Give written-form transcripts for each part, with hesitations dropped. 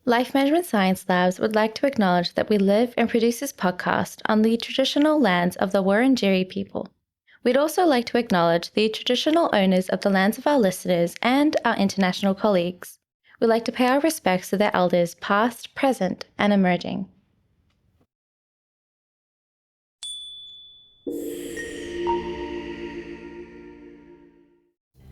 Life Management Science Labs would like to acknowledge that we live and produce this podcast on the traditional lands of the Wurundjeri people. We'd also like to acknowledge the traditional owners of the lands of our listeners and our international colleagues. We'd like to pay our respects to their elders past, present, and emerging.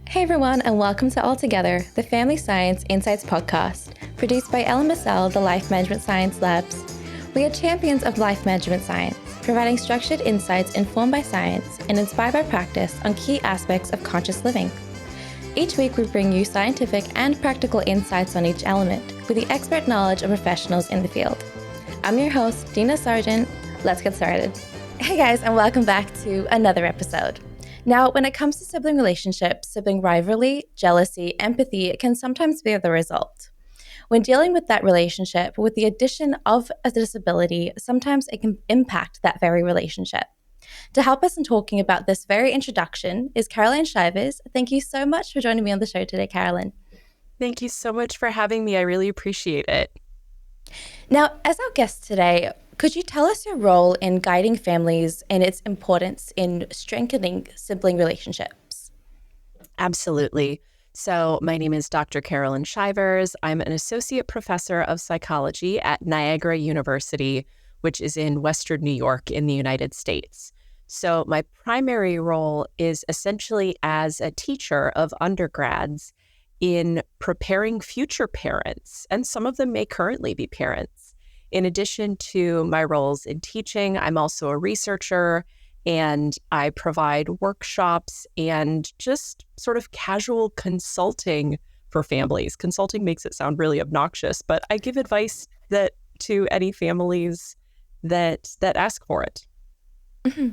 Hey everyone, and welcome to All Together, the Family Science Insights podcast, produced by LMSL, the Life Management Science Labs. We are champions of life management science, providing structured insights informed by science and inspired by practice on key aspects of conscious living. Each week we bring you scientific and practical insights on each element, with the expert knowledge of professionals in the field. I'm your host, Dina Sargent. Let's get started. Hey guys, and welcome back to another episode. Now, when it comes to sibling relationships, sibling rivalry, jealousy, empathy can sometimes be the result. When dealing with that relationship, with the addition of a disability, sometimes it can impact that very relationship. To help us in talking about this very introduction is Carolyn Shivers. Thank you so much for joining me on the show today, Carolyn. Thank you so much for having me. I really appreciate it. Now, as our guest today, could you tell us your role in guiding families and its importance in strengthening sibling relationships? Absolutely. So my name is Dr. Carolyn Shivers. I'm an associate professor of psychology at Niagara University, which is in Western New York in the United States. So my primary role is essentially as a teacher of undergrads in preparing future parents, and some of them may currently be parents. In addition to my roles in teaching, I'm also a researcher, and I provide workshops and just sort of casual consulting for families. Consulting makes it sound really obnoxious, but I give advice to any families that ask for it. Mm-hmm.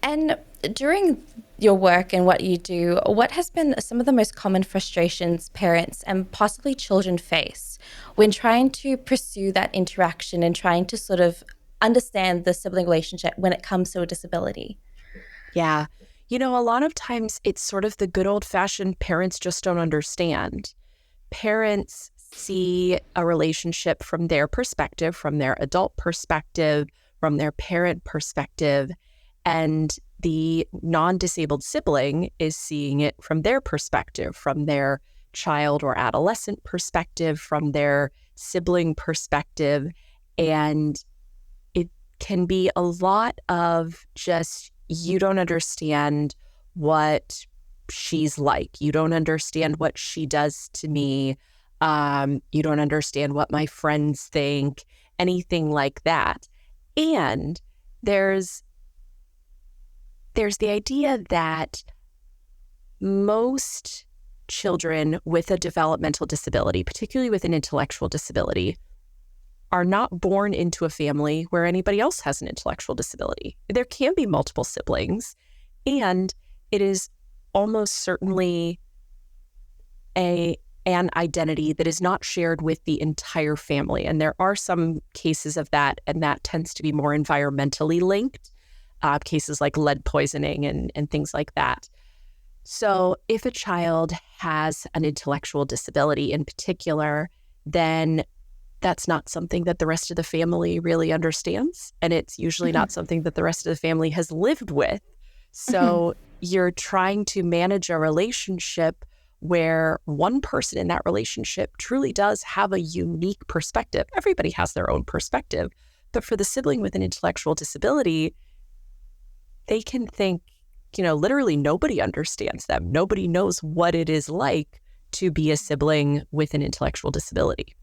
And during your work and what you do, what has been some of the most common frustrations parents and possibly children face when trying to pursue that interaction and trying to sort of understand the sibling relationship when it comes to a disability? Yeah. A lot of times it's sort of the good old-fashioned parents just don't understand. Parents see a relationship from their perspective, from their adult perspective, from their parent perspective, and the non-disabled sibling is seeing it from their perspective, from their child or adolescent perspective, from their sibling perspective. And it can be a lot of just, you don't understand what she's like. You don't understand what she does to me. You don't understand what my friends think, anything like that. And there's the idea that most children with a developmental disability, particularly with an intellectual disability, are not born into a family where anybody else has an intellectual disability. There can be multiple siblings, and it is almost certainly an identity that is not shared with the entire family. And there are some cases of that, and that tends to be more environmentally linked. Cases like lead poisoning and things like that. So if a child has an intellectual disability in particular, then that's not something that the rest of the family really understands. And it's usually not something that the rest of the family has lived with. So you're trying to manage a relationship where one person in that relationship truly does have a unique perspective. Everybody has their own perspective. But for the sibling with an intellectual disability, they can think, literally nobody understands them. Nobody knows what it is like to be a sibling with an intellectual disability.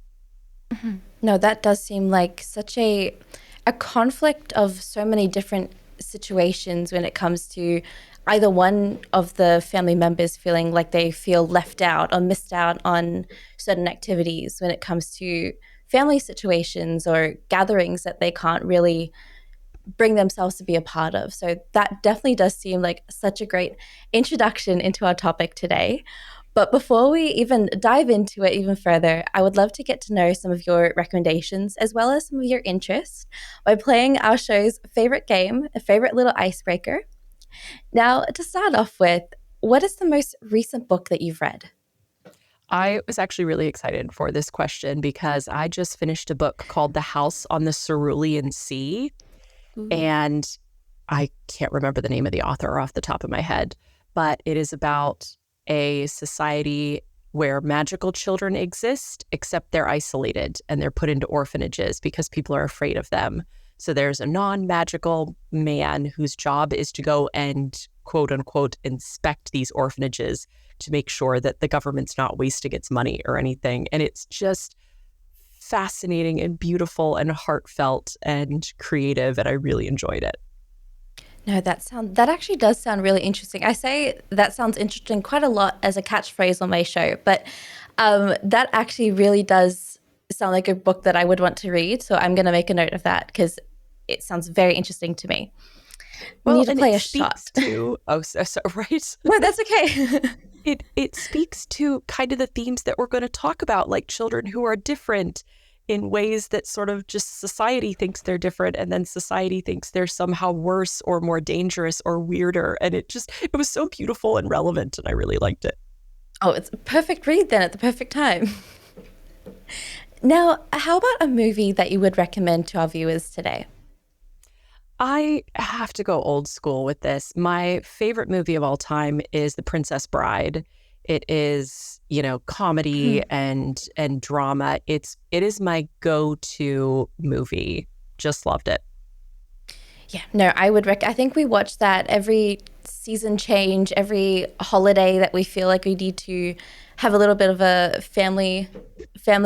Mm-hmm. No, that does seem like such a conflict of so many different situations when it comes to either one of the family members feeling like they feel left out or missed out on certain activities when it comes to family situations or gatherings that they can't really bring themselves to be a part of. So that definitely does seem like such a great introduction into our topic today. But before we even dive into it even further, I would love to get to know some of your recommendations as well as some of your interests by playing our show's favorite game, a favorite little icebreaker. Now, to start off with, what is the most recent book that you've read? I was actually really excited for this question because I just finished a book called The House on the Cerulean Sea. Ooh. And I can't remember the name of the author off the top of my head, but it is about a society where magical children exist, except they're isolated and they're put into orphanages because people are afraid of them. So there's a non-magical man whose job is to go and, quote unquote, inspect these orphanages to make sure that the government's not wasting its money or anything. And it's just fascinating and beautiful and heartfelt and creative, and I really enjoyed it. No, that actually does sound really interesting. I say that sounds interesting quite a lot as a catchphrase on my show, but that actually really does sound like a book that I would want to read. So I'm going to make a note of that because it sounds very interesting to me. We need to play a shot. Right? No, that's okay. It speaks to kind of the themes that we're going to talk about, like children who are different in ways that sort of just society thinks they're different, and then society thinks they're somehow worse or more dangerous or weirder. And it was so beautiful and relevant, and I really liked it. Oh, it's a perfect read then at the perfect time. Now, how about a movie that you would recommend to our viewers today? I have to go old school with this. My favorite movie of all time is The Princess Bride. It is, comedy and drama. It is my go-to movie. Just loved it. Yeah, no, I think we watch that every season change, every holiday that we feel like we need to have a little bit of a family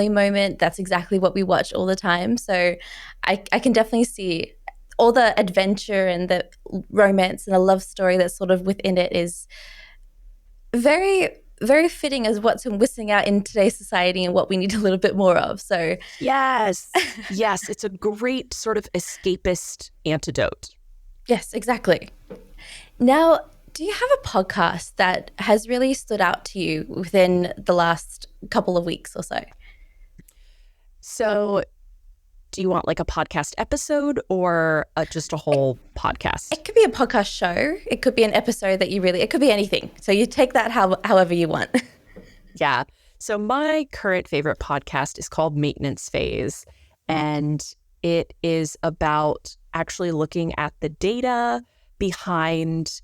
moment. That's exactly what we watch all the time. So I can definitely see all the adventure and the romance and the love story that's sort of within it is very, very fitting as what's missing out in today's society and what we need a little bit more of. So yes, it's a great sort of escapist antidote. Yes, exactly. Now, do you have a podcast that has really stood out to you within the last couple of weeks or so? So do you want like a podcast episode or just a whole podcast? It could be a podcast show. It could be an episode that it could be anything. So you take that however you want. Yeah. So my current favorite podcast is called Maintenance Phase, and it is about actually looking at the data behind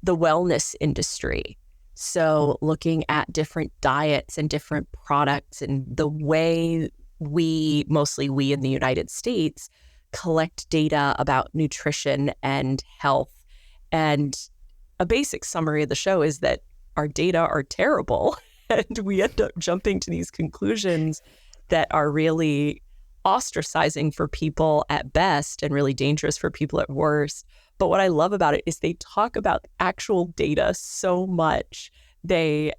the wellness industry. So looking at different diets and different products and the way mostly we in the United States, collect data about nutrition and health. And a basic summary of the show is that our data are terrible and we end up jumping to these conclusions that are really ostracizing for people at best and really dangerous for people at worst. But what I love about it is they talk about actual data so much. They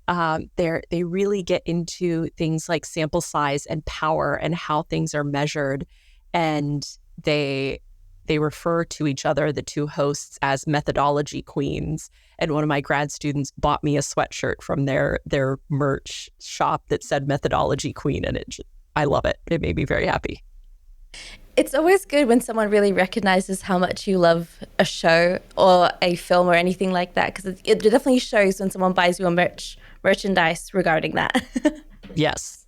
really get into things like sample size and power and how things are measured, and they refer to each other, the two hosts, as methodology queens. And one of my grad students bought me a sweatshirt from their merch shop that said methodology queen, and I love it. It made me very happy. It's always good when someone really recognizes how much you love a show or a film or anything like that, because it definitely shows when someone buys your merchandise regarding that. Yes.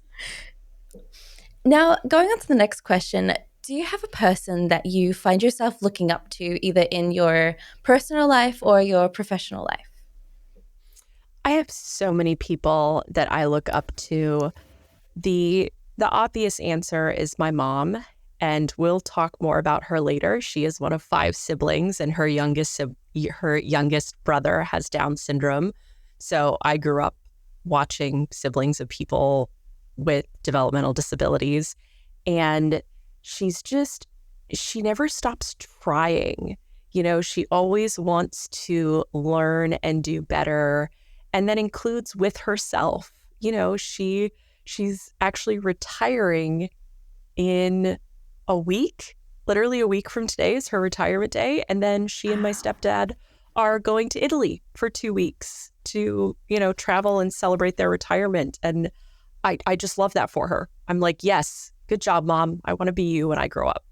Now, going on to the next question, do you have a person that you find yourself looking up to either in your personal life or your professional life? I have so many people that I look up to. The obvious answer is my mom. And we'll talk more about her later. She is one of 5 siblings, and her youngest brother has Down syndrome. So I grew up watching siblings of people with developmental disabilities. And she never stops trying. She always wants to learn and do better, and that includes with herself. She's actually retiring in a week. Literally a week from today is her retirement day. And then she and my stepdad are going to Italy for 2 weeks to, travel and celebrate their retirement. And I just love that for her. I'm like, yes, good job, Mom. I want to be you when I grow up.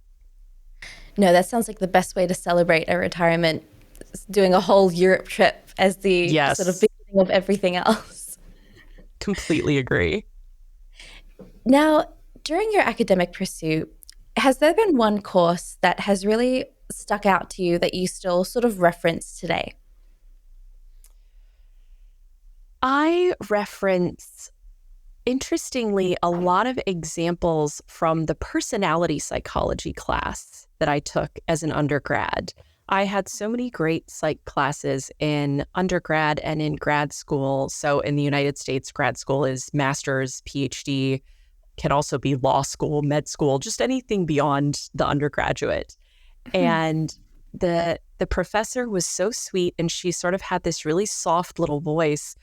No, that sounds like the best way to celebrate a retirement, doing a whole Europe trip as the sort of beginning of everything else. Completely agree. Now, during your academic pursuit, has there been one course that has really stuck out to you that you still sort of reference today? I reference, interestingly, a lot of examples from the personality psychology class that I took as an undergrad. I had so many great psych classes in undergrad and in grad school. So in the United States, grad school is master's, PhD, can also be law school, med school, just anything beyond the undergraduate. Mhm. And the professor was so sweet, and she sort of had this really soft little voice,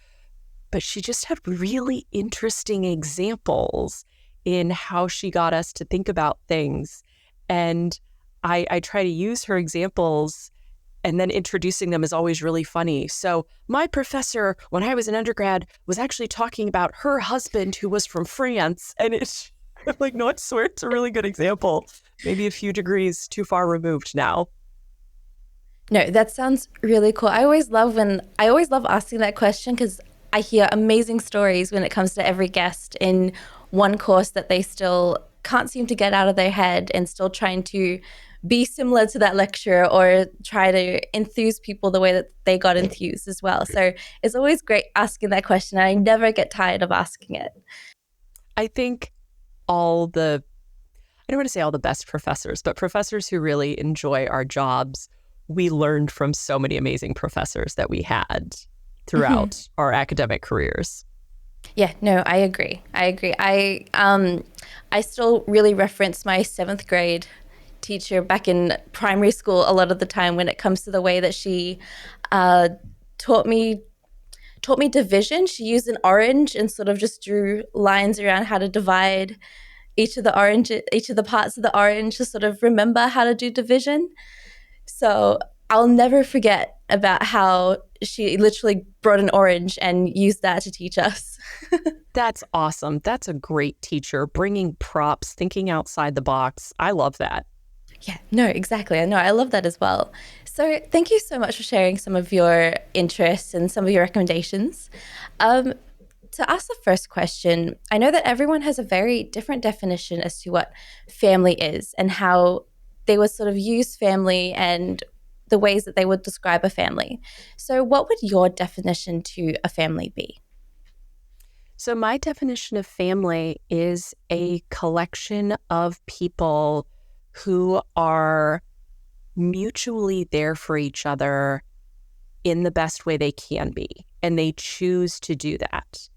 but she just had really interesting examples in how she got us to think about things. And I try to use her examples, and then introducing them is always really funny. So my professor, when I was an undergrad, was actually talking about her husband who was from France. And it's I'm like, no, I swear it's a really good example. Maybe a few degrees too far removed now. No, that sounds really cool. I always love asking that question because I hear amazing stories when it comes to every guest in one course that they still can't seem to get out of their head and still trying to be similar to that lecturer or try to enthuse people the way that they got enthused as well. So it's always great asking that question. And I never get tired of asking it. I think all the I don't want to say all the best professors, but professors who really enjoy our jobs, we learned from so many amazing professors that we had Mhm. throughout our academic careers. Yeah, no, I agree. I agree. I still really reference my seventh grade teacher back in primary school a lot of the time when it comes to the way that she uh, taught me taught me division. She used an orange and sort of just drew lines around how to divide each of the parts of the orange to sort of remember how to do division. So I'll never forget about how she literally brought an orange and used that to teach us. That's awesome. That's a great teacher, bringing props, thinking outside the box. I love that. Yeah, no, exactly. I know. I love that as well. So, thank you so much for sharing some of your interests and some of your recommendations. Um, to ask the first question, I know that everyone has a very different definition as to what family is and how they would sort of use family and the ways that they would describe a family. So, what would your definition to a family be? So, my definition of family is a collection of people who are mutually there for each other in the best way they can be. And they choose to do that.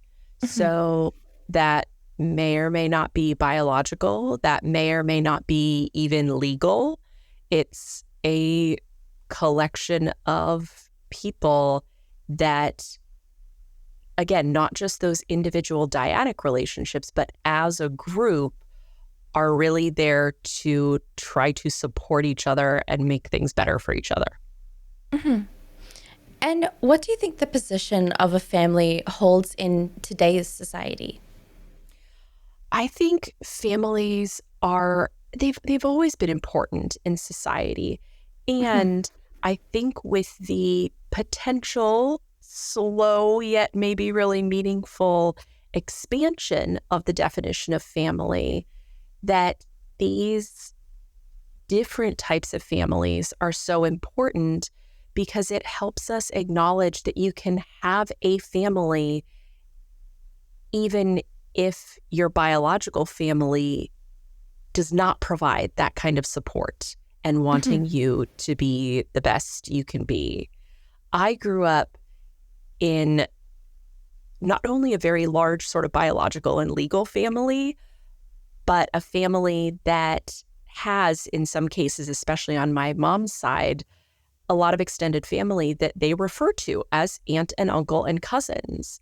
Mhm. So that may or may not be biological, that may or may not be even legal. It's a collection of people that, again, not just those individual dyadic relationships, but as a group are really there to try to support each other and make things better for each other. Mhm. And what do you think the position of a family holds in today's society? I think families are they've always been important in society. Mhm. And I think with the potential slow yet maybe really meaningful expansion of the definition of family, that these different types of families are so important because it helps us acknowledge that you can have a family even if your biological family does not provide that kind of support and Mhm. wanting you to be the best you can be. I grew up in not only a very large sort of biological and legal family, but a family that has, in some cases, especially on my mom's side, a lot of extended family that they refer to as aunt and uncle and cousins.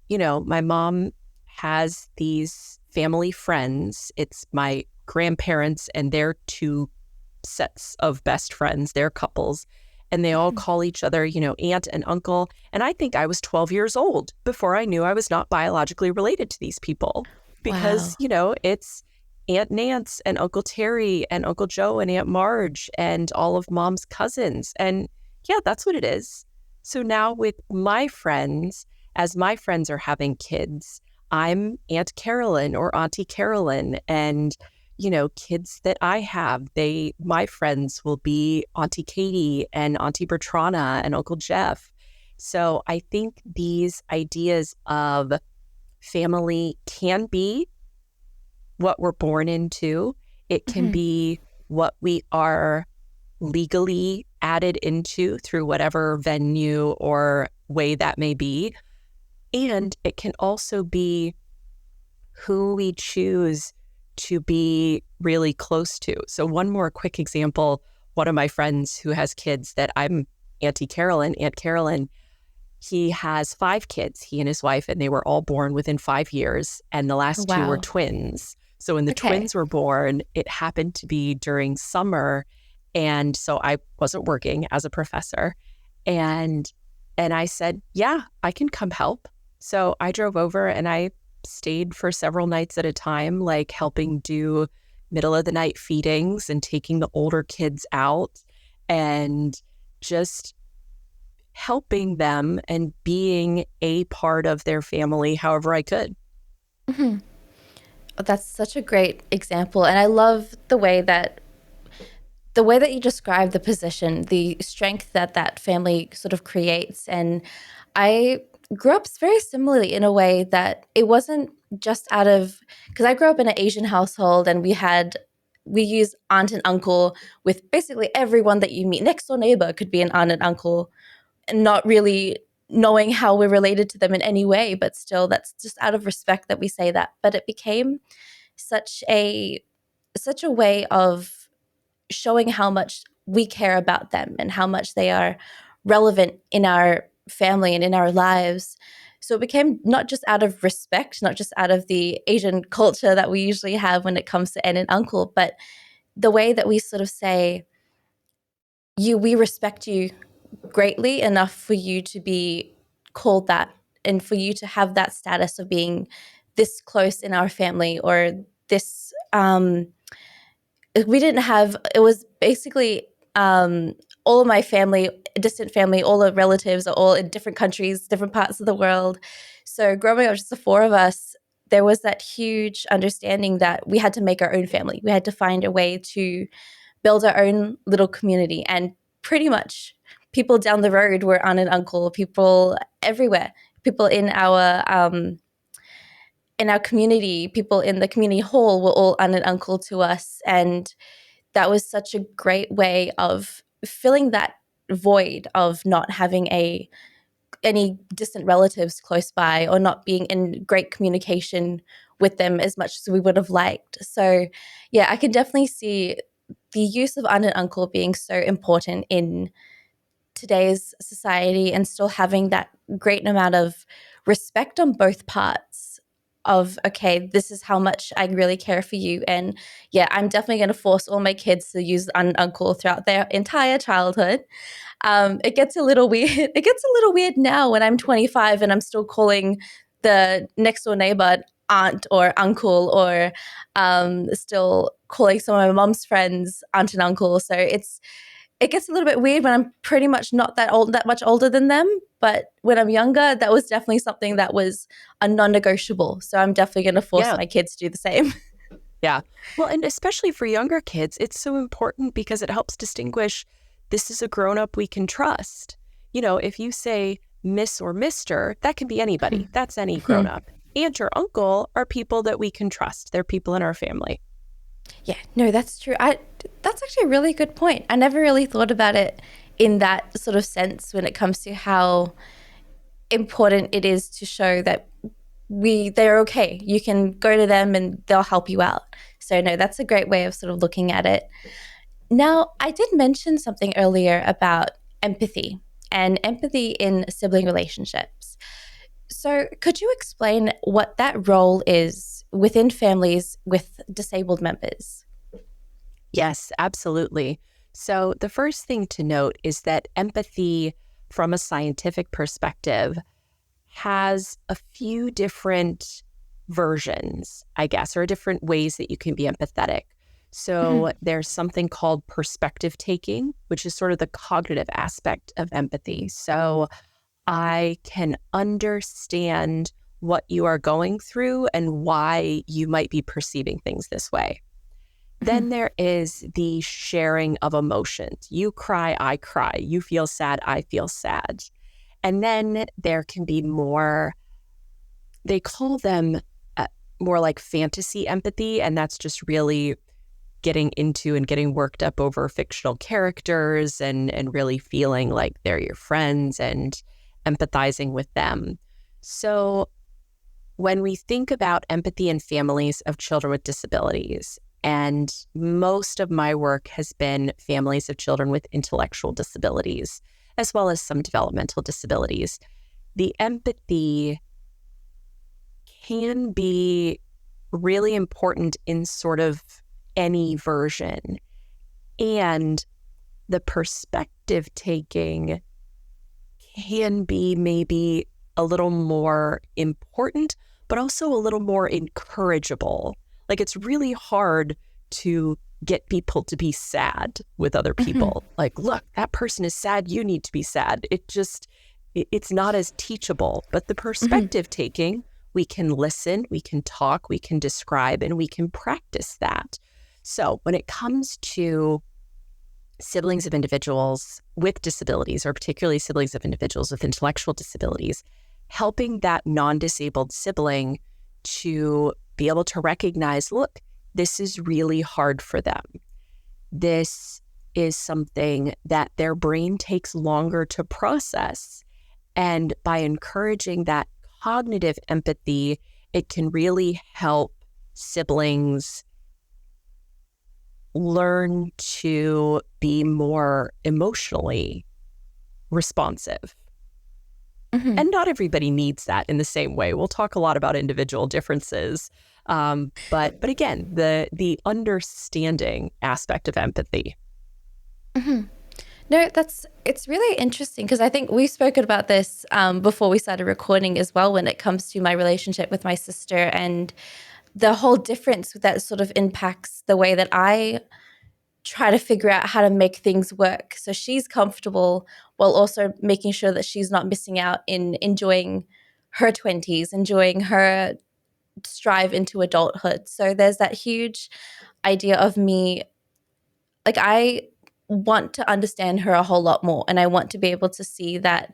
You know, my mom has these family friends. It's my grandparents and their two sets of best friends, they're couples, and they all Mhm. call each other, aunt and uncle. And I think I was 12 years old before I knew I was not biologically related to these people because, Wow. it's Aunt Nance and Uncle Terry and Uncle Joe and Aunt Marge and all of mom's cousins. And yeah, that's what it is. So now with my friends, as my friends are having kids, I'm Aunt Carolyn or Auntie Carolyn, and kids that I have, my friends will be Auntie Katie and Auntie Bertrana and Uncle Jeff. So I think these ideas of family can be what we're born into. It can be what we are legally added into through whatever venue or way that may be. And it can also be who we choose to be really close to. So one more quick example, one of my friends who has kids that I'm Aunt Carolyn, he has 5 kids, he and his wife, and they were all born within 5 years. And the last 2 were Wow. twins. So when the twins were born, it happened to be during summer. And so I wasn't working as a professor. And I said, yeah, I can come help. So I drove over and I stayed for several nights at a time, like helping do middle of the night feedings and taking the older kids out and just helping them and being a part of their family however I could. That's such a great example. And I love the way that you describe the position, the strength that that family sort of creates. And I grew up very similarly in a way that it wasn't just out of, because I grew up in an Asian household and we use aunt and uncle with basically everyone that you meet. Next door neighbor could be an aunt and uncle, and not really knowing how we're related to them in any way, but still that's just out of respect that we say that. But it became such a way of showing how much we care about them and how much they are relevant in our family and in our lives. So it became not just out of respect, not just out of the Asian culture that we usually have when it comes to aunt and uncle, but the way that we sort of say, we respect you greatly enough for you to be called that and for you to have that status of being this close in our family, or this we didn't have, it was basically all of my family, distant family, all the relatives are all in different countries, different parts of the world. So growing up, just the 4 of us, there was that huge understanding that we had to make our own family. We had to find a way to build our own little community. And pretty much people down the road were aunt and uncle, people everywhere, people in our community, people in the community hall were all aunt and uncle to us. And that was such a great way of filling that void of not having any distant relatives close by, or not being in great communication with them as much as we would have liked. So yeah, I can definitely see the use of aunt and uncle being so important in today's society, and still having that great amount of respect on both parts of, okay, this is how much I really care for you. And yeah, I'm definitely going to force all my kids to use aunt and uncle throughout their entire childhood. It gets a little weird. It gets a little weird now when I'm 25 and I'm still calling the next door neighbor aunt or uncle, or still calling some of my mom's friends aunt and uncle. So it gets a little bit weird when I'm pretty much not that much older than them. But when I'm younger, that was definitely something that was a non-negotiable. So I'm definitely going to force my kids to do the same. Yeah. Well, and especially for younger kids, it's so important because it helps distinguish, this is a grown-up we can trust. If you say Miss or Mister, that can be anybody. That's any grown-up. Aunt or uncle are people that we can trust. They're people in our family. Yeah, no, that's true. That's actually a really good point. I never really thought about it in that sort of sense when it comes to how important it is to show that they're okay. You can go to them and they'll help you out. So no, that's a great way of sort of looking at it. Now, I did mention something earlier about empathy and empathy in sibling relationships. So could you explain what that role is within families with disabled members? Yes, absolutely. So the first thing to note is that empathy from a scientific perspective has a few different versions, I guess, or different ways that you can be empathetic. So there's something called perspective taking, which is sort of the cognitive aspect of empathy. So I can understand what you are going through and why you might be perceiving things this way. Then there is the sharing of emotions. You cry, I cry. You feel sad, I feel sad. And then there can be more, they call them more like fantasy empathy. And that's just really getting into and getting worked up over fictional characters and really feeling like they're your friends and empathizing with them. So when we think about empathy in families of children with disabilities, and most of my work has been families of children with intellectual disabilities, as well as some developmental disabilities, the empathy can be really important in sort of any version. And the perspective taking can be maybe a little more important, but also a little more encourageable. Like, it's really hard to get people to be sad with other people. Like, look, that person is sad. You need to be sad. It's not as teachable. But the perspective taking, we can listen, we can talk, we can describe, and we can practice that. So when it comes to siblings of individuals with disabilities, or particularly siblings of individuals with intellectual disabilities, helping that non-disabled sibling to be able to recognize, look, this is really hard for them. This is something that their brain takes longer to process. And by encouraging that cognitive empathy, it can really help siblings learn to be more emotionally responsive. And not everybody needs that in the same way. We'll talk a lot about individual differences. But again, the understanding aspect of empathy. No, it's really interesting because I think we've spoken about this before we started recording as well, when it comes to my relationship with my sister and the whole difference that sort of impacts the way that I try to figure out how to make things work so she's comfortable while also making sure that she's not missing out in enjoying her 20s, enjoying her strive into adulthood. So there's that huge idea of me, like, I want to understand her a whole lot more, and I want to be able to see that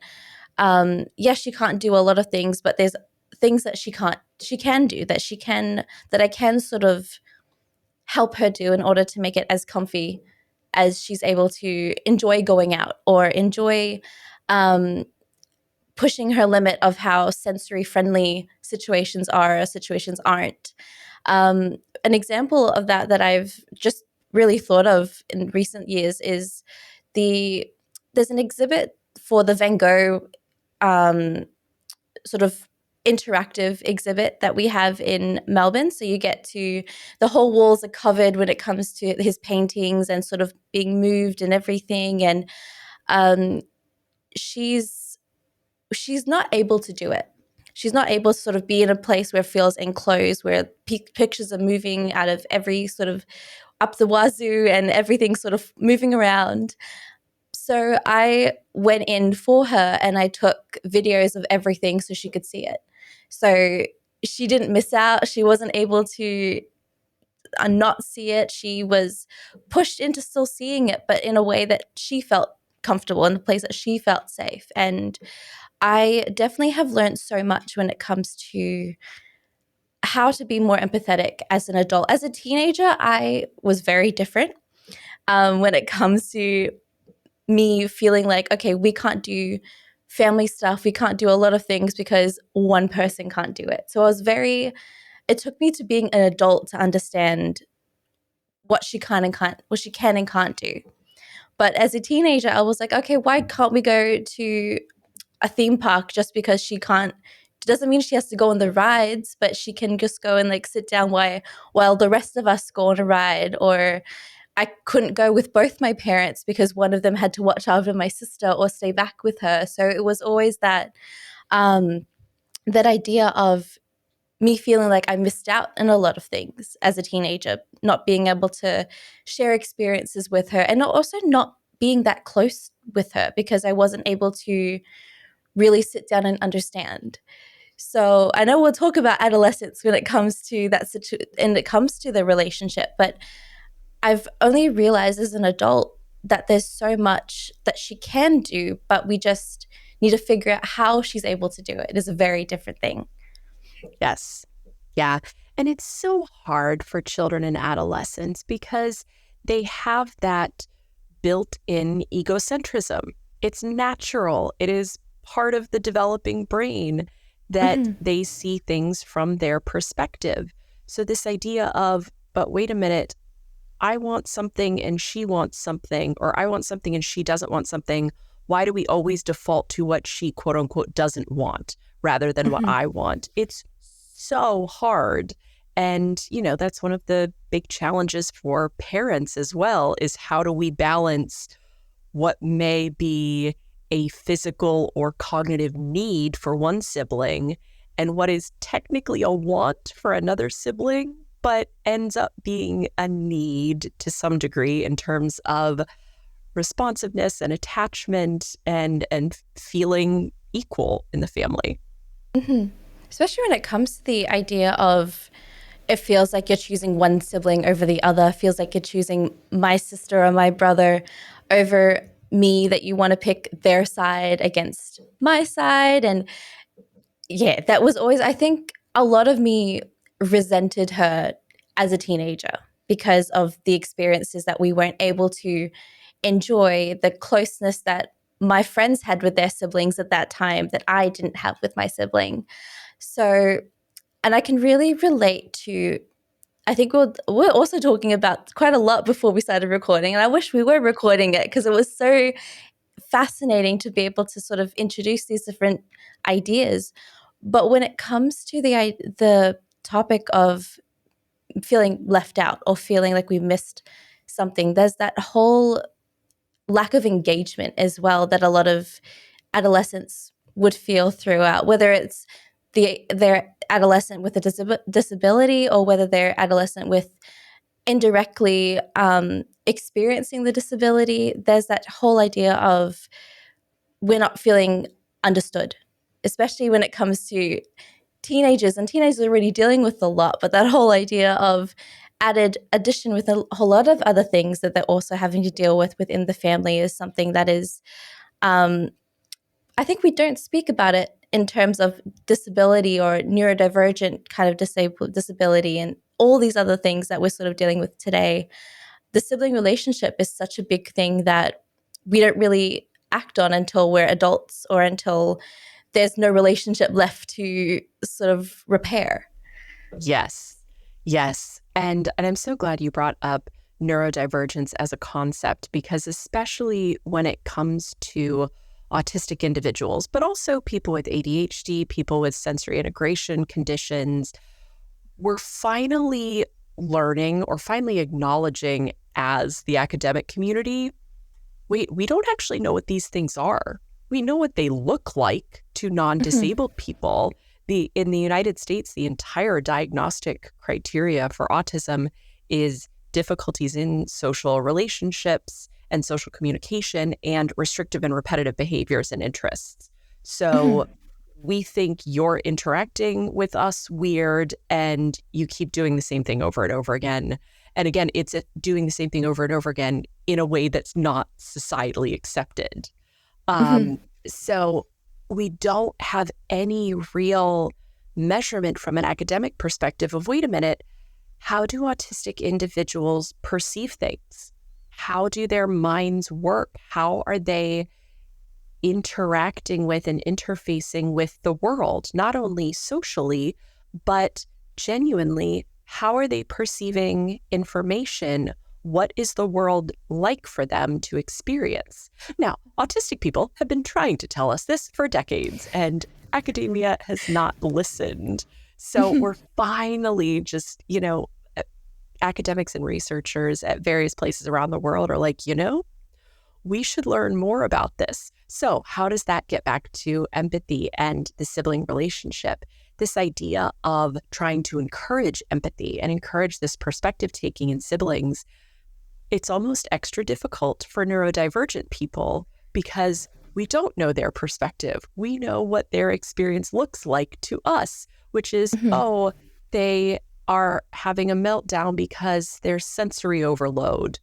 yes, she can't do a lot of things, but there's things that she can do, that I can sort of help her do in order to make it as comfy as she's able to enjoy going out or enjoy pushing her limit of how sensory friendly situations are or situations aren't. An example of that I've just really thought of in recent years is there's an exhibit for the Van Gogh sort of interactive exhibit that we have in Melbourne. So you get to, the whole walls are covered when it comes to his paintings and sort of being moved and everything. And she's not able to do it. She's not able to sort of be in a place where it feels enclosed, where pictures are moving out of every sort of up the wazoo and everything sort of moving around. So I went in for her and I took videos of everything so she could see it. So she didn't miss out. She wasn't able to not see it. She was pushed into still seeing it, but in a way that she felt comfortable, in a place that she felt safe. And I definitely have learned so much when it comes to how to be more empathetic as an adult. As a teenager, I was very different when it comes to me feeling like, okay, we can't do family stuff. We can't do a lot of things because one person can't do it. So it took me to being an adult to understand what she can and can't do. But as a teenager, I was like, okay, why can't we go to a theme park just because she can't? It doesn't mean she has to go on the rides, but she can just go and like sit down while the rest of us go on a ride. Or I couldn't go with both my parents because one of them had to watch after my sister or stay back with her. So it was always that that idea of me feeling like I missed out in a lot of things as a teenager, not being able to share experiences with her, and also not being that close with her because I wasn't able to really sit down and understand. So I know we'll talk about adolescence when it comes to and it comes to the relationship, but I've only realized as an adult that there's so much that she can do, but we just need to figure out how she's able to do it. It is a very different thing. Yes. Yeah. And it's so hard for children and adolescents because they have that built-in egocentrism. It's natural. It is part of the developing brain that they see things from their perspective. So this idea of, but wait a minute, I want something and she wants something, or I want something and she doesn't want something. Why do we always default to what she, quote unquote, doesn't want rather than what I want? It's so hard. And, that's one of the big challenges for parents as well, is how do we balance what may be a physical or cognitive need for one sibling and what is technically a want for another sibling, but ends up being a need to some degree in terms of responsiveness and attachment and feeling equal in the family. Especially when it comes to the idea of it feels like you're choosing one sibling over the other, feels like you're choosing my sister or my brother over me, that you want to pick their side against my side. And yeah, that was always, I think a lot of me resented her as a teenager because of the experiences that we weren't able to enjoy, the closeness that my friends had with their siblings at that time that I didn't have with my sibling. So, and I can really relate to, I think we're also talking about quite a lot before we started recording, and I wish we were recording it because it was so fascinating to be able to sort of introduce these different ideas. But when it comes to the topic of feeling left out or feeling like we missed something, there's that whole lack of engagement as well that a lot of adolescents would feel throughout, whether it's they're adolescent with a disability or whether they're adolescent with indirectly experiencing the disability. There's that whole idea of we're not feeling understood, especially when it comes to teenagers. And teenagers are already dealing with a lot, but that whole idea of added addition with a whole lot of other things that they're also having to deal with within the family is something that is, I think we don't speak about it in terms of disability or neurodivergent kind of disability and all these other things that we're sort of dealing with today. The sibling relationship is such a big thing that we don't really act on until we're adults or until there's no relationship left to sort of repair. Yes. Yes. And I'm so glad you brought up neurodivergence as a concept, because especially when it comes to autistic individuals, but also people with ADHD, people with sensory integration conditions, we're finally learning or finally acknowledging as the academic community, wait, we don't actually know what these things are. We know what they look like to non-disabled people. In the United States, the entire diagnostic criteria for autism is difficulties in social relationships and social communication and restrictive and repetitive behaviors and interests. So we think you're interacting with us weird and you keep doing the same thing over and over again. And again, it's doing the same thing over and over again in a way that's not societally accepted. So we don't have any real measurement from an academic perspective of, wait a minute, how do autistic individuals perceive things? How do their minds work? How are they interacting with and interfacing with the world, not only socially, but genuinely? How are they perceiving information? What is the world like for them to experience? Now, autistic people have been trying to tell us this for decades, and academia has not listened. So we're finally just, academics and researchers at various places around the world are like, we should learn more about this. So how does that get back to empathy and the sibling relationship? This idea of trying to encourage empathy and encourage this perspective taking in siblings, it's almost extra difficult for neurodivergent people because We don't know their perspective. We know what their experience looks like to us, which is, oh, they are having a meltdown because there's sensory overload.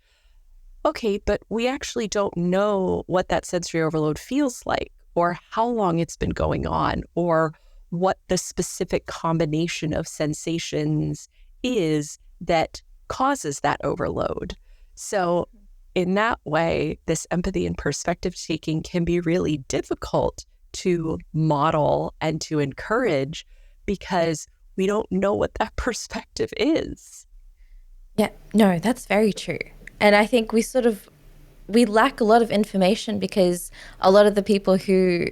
Okay, but we actually don't know what that sensory overload feels like, or how long it's been going on, or what the specific combination of sensations is that causes that overload. So in that way, this empathy and perspective taking can be really difficult to model and to encourage because we don't know what that perspective is. Yeah, no, that's very true. And I think we lack a lot of information because a lot of the people who,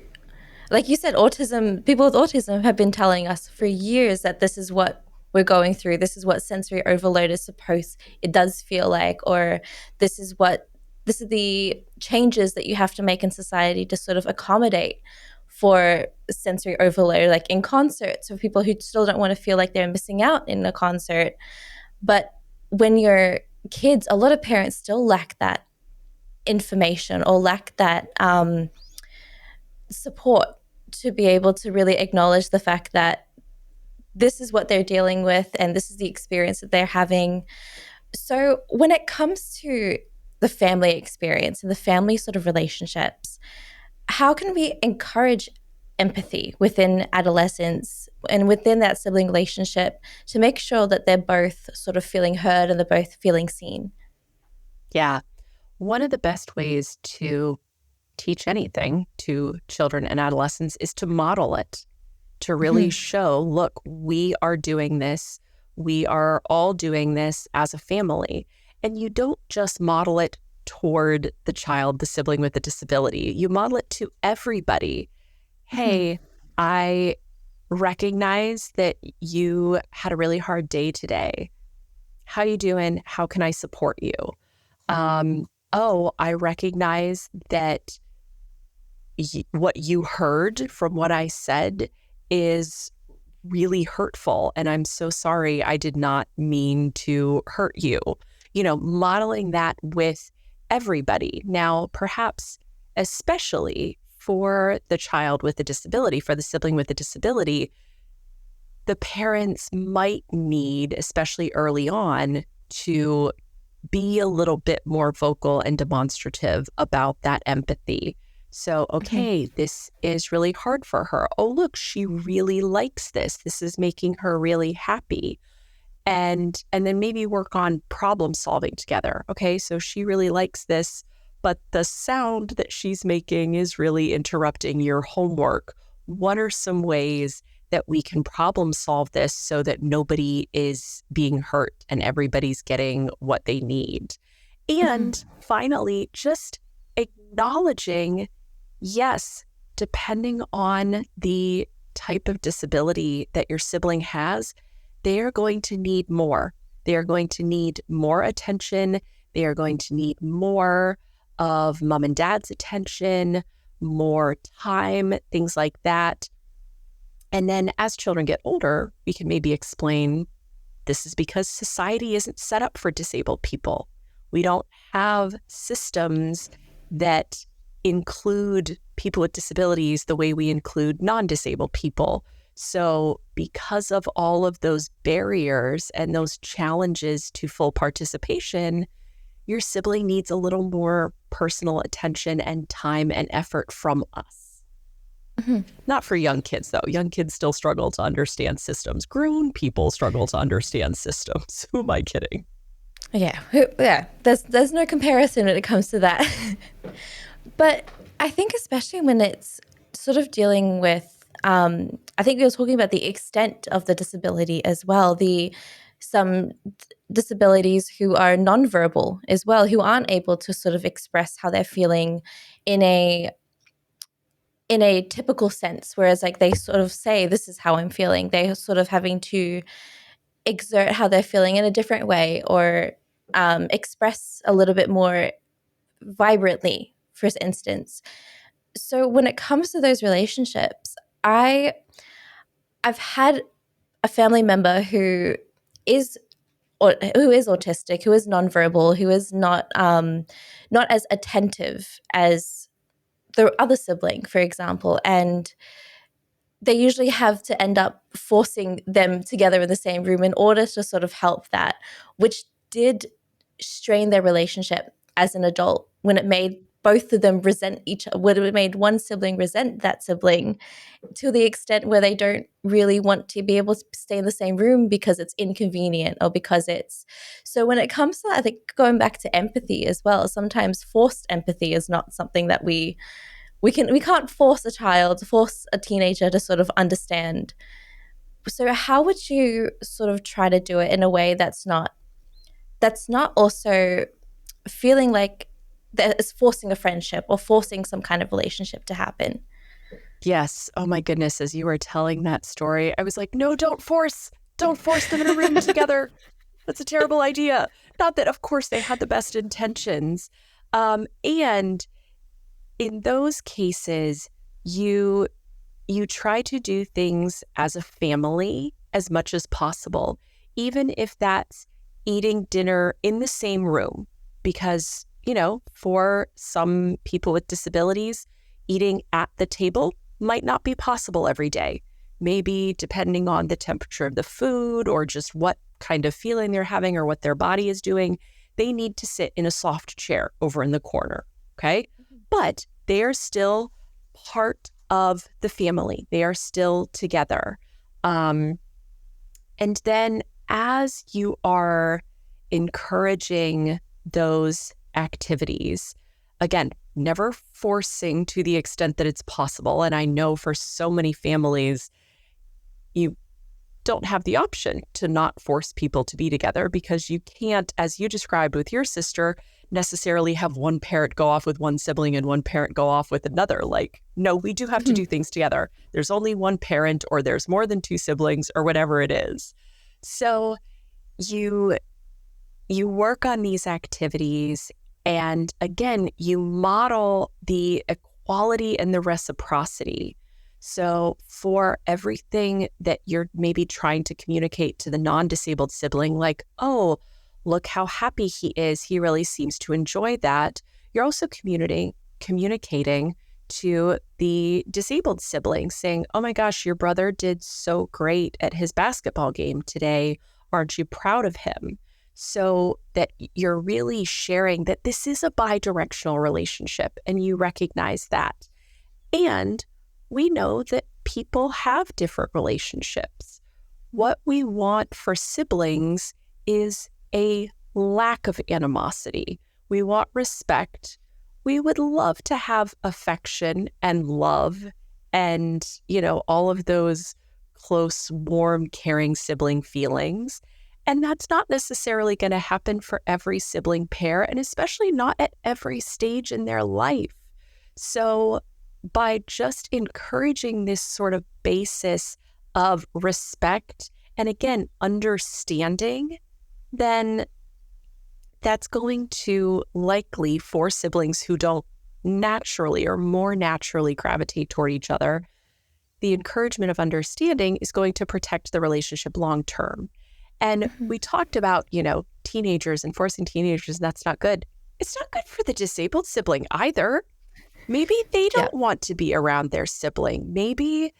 like you said, people with autism have been telling us for years that this is what we're going through. This is what sensory overload it does feel like, or this is the changes that you have to make in society to sort of accommodate for sensory overload, like in concerts, for people who still don't want to feel like they're missing out in a concert. But when you're kids, a lot of parents still lack that information or lack that support to be able to really acknowledge the fact that this is what they're dealing with and this is the experience that they're having. So when it comes to the family experience and the family sort of relationships, how can we encourage empathy within adolescents and within that sibling relationship to make sure that they're both sort of feeling heard and they're both feeling seen? Yeah. One of the best ways to teach anything to children and adolescents is to model it, to really show, look, we are doing this. We are all doing this as a family. And you don't just model it toward the child, the sibling with a disability. You model it to everybody. Hey, I recognize that you had a really hard day today. How you doing? How can I support you? Oh, I recognize that what you heard from what I said is really hurtful. And I'm so sorry. I did not mean to hurt you. Modeling that with everybody. Now, perhaps especially for the child with a disability, for the sibling with a disability, the parents might need, especially early on, to be a little bit more vocal and demonstrative about that empathy. So, okay, this is really hard for her. Oh, look, she really likes this. This is making her really happy. And then maybe work on problem solving together. Okay, so she really likes this, but the sound that she's making is really interrupting your homework. What are some ways that we can problem solve this so that nobody is being hurt and everybody's getting what they need? And finally, just acknowledging, yes, depending on the type of disability that your sibling has, they are going to need more. They are going to need more attention. They are going to need more of mom and dad's attention, more time, things like that. And then as children get older, we can maybe explain this is because society isn't set up for disabled people. We don't have systems that include people with disabilities the way we include non-disabled people. So because of all of those barriers and those challenges to full participation, your sibling needs a little more personal attention and time and effort from us. Not for young kids, though. Young kids still struggle to understand systems. Grown people struggle to understand systems. Who am I kidding? Yeah. There's no comparison when it comes to that. But I think especially when it's sort of dealing with, I think we were talking about the extent of the disability as well. Some disabilities who are nonverbal as well, who aren't able to sort of express how they're feeling in a typical sense, whereas like they sort of say, this is how I'm feeling. They're sort of having to exert how they're feeling in a different way or express a little bit more vibrantly, for instance. So when it comes to those relationships, I've had a family member who is autistic, who is nonverbal, who is not as attentive as the other sibling, for example, and they usually have to end up forcing them together in the same room in order to sort of help that, which did strain their relationship as an adult when it made both of them resent each other, when it made one sibling resent that sibling to the extent where they don't really want to be able to stay in the same room because it's inconvenient or because it's. So when it comes to, I think, going back to empathy as well, sometimes forced empathy is not something that we can't force a teenager to sort of understand. So how would you sort of try to do it in a way that's not also feeling like that is forcing a friendship or forcing some kind of relationship to happen? Yes. Oh my goodness. As you were telling that story, I was like, no, don't force them in a room together. That's a terrible idea. Not that, of course, they had the best intentions. And in those cases, you try to do things as a family as much as possible, even if that's eating dinner in the same room. Because, for some people with disabilities, eating at the table might not be possible every day. Maybe depending on the temperature of the food or just what kind of feeling they're having or what their body is doing, they need to sit in a soft chair over in the corner, okay? But they are still part of the family. They are still together. And then as you are encouraging those activities, again, never forcing to the extent that it's possible. And I know for so many families, you don't have the option to not force people to be together because you can't, as you described with your sister, necessarily have one parent go off with one sibling and one parent go off with another. Like, no, we do have to do things together. There's only one parent or there's more than two siblings or whatever it is. So you work on these activities, and again, you model the equality and the reciprocity. So for everything that you're maybe trying to communicate to the non-disabled sibling, like, oh, look how happy he is, he really seems to enjoy that, you're also communicating to the disabled sibling saying, oh my gosh, your brother did so great at his basketball game today. Aren't you proud of him? So that you're really sharing that this is a bi-directional relationship and you recognize that. And we know that people have different relationships. What we want for siblings is a lack of animosity. We want respect. We would love to have affection and love and, all of those close, warm, caring sibling feelings. And that's not necessarily going to happen for every sibling pair, and especially not at every stage in their life. So by just encouraging this sort of basis of respect and, again, understanding, then that's going to likely, for siblings who don't naturally or more naturally gravitate toward each other, the encouragement of understanding is going to protect the relationship long term. And we talked about, teenagers and forcing teenagers, that's not good. It's not good for the disabled sibling either. Maybe they don't want to be around their sibling. Maybe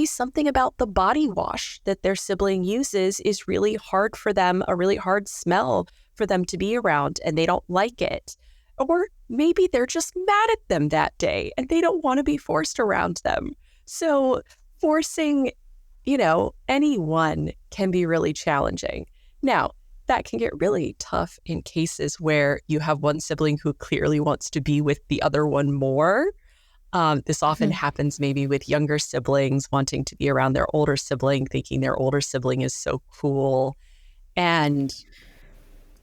something about the body wash that their sibling uses is really hard for them, a really hard smell for them to be around, and they don't like it. Or maybe they're just mad at them that day and they don't want to be forced around them. So forcing, anyone can be really challenging. Now, that can get really tough in cases where you have one sibling who clearly wants to be with the other one more. This often happens maybe with younger siblings wanting to be around their older sibling, thinking their older sibling is so cool. And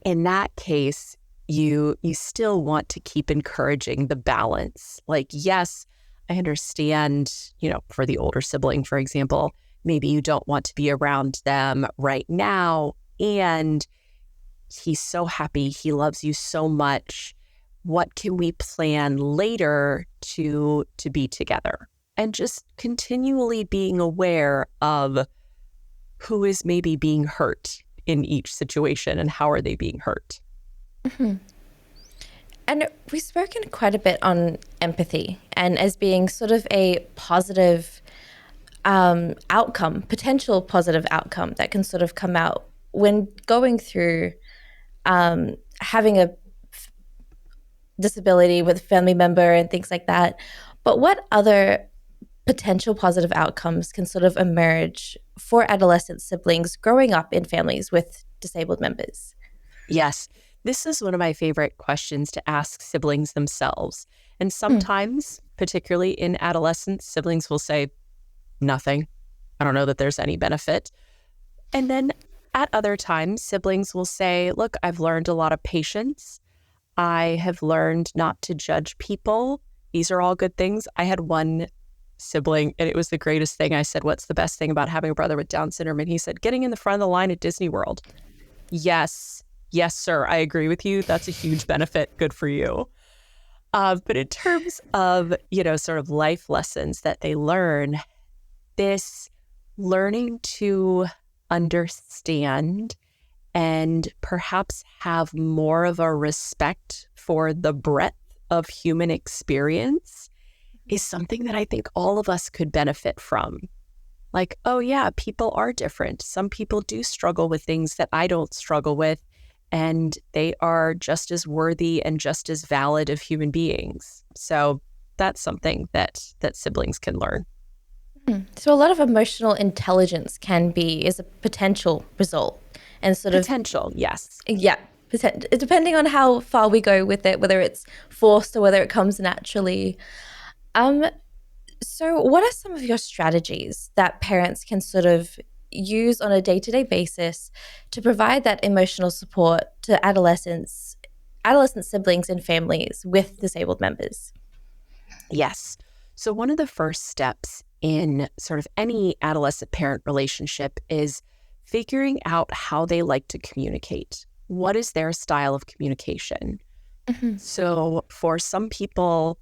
in that case, you still want to keep encouraging the balance. Like, yes, I understand, for the older sibling, for example, maybe you don't want to be around them right now. And he's so happy. He loves you so much. What can we plan later to be together? And just continually being aware of who is maybe being hurt in each situation and how are they being hurt. And we've spoken quite a bit on empathy and as being sort of a positive outcome, potential positive outcome that can sort of come out when going through having a disability with a family member and things like that. But what other potential positive outcomes can sort of emerge for adolescent siblings growing up in families with disabled members? Yes, this is one of my favorite questions to ask siblings themselves. And sometimes, particularly in adolescence, siblings will say, nothing. I don't know that there's any benefit. And then at other times, siblings will say, look, I've learned a lot of patience. I have learned not to judge people. These are all good things. I had one sibling, and it was the greatest thing. I said, what's the best thing about having a brother with Down syndrome? And he said, getting in the front of the line at Disney World. Yes, sir, I agree with you. That's a huge benefit. Good for you. But in terms of, sort of life lessons that they learn, this learning to understand and perhaps have more of a respect for the breadth of human experience is something that I think all of us could benefit from. Like, oh yeah, people are different. Some people do struggle with things that I don't struggle with, and they are just as worthy and just as valid of human beings. So that's something that siblings can learn. So a lot of emotional intelligence is a potential result and sort of Potential, yes. yeah, depending on how far we go with it, whether it's forced or whether it comes naturally. So what are some of your strategies that parents can sort of use on a day-to-day basis to provide that emotional support to adolescent siblings and families with disabled members? Yes. So one of the first steps in sort of any adolescent parent relationship is figuring out how they like to communicate. What is their style of communication? Mm-hmm. So for some people,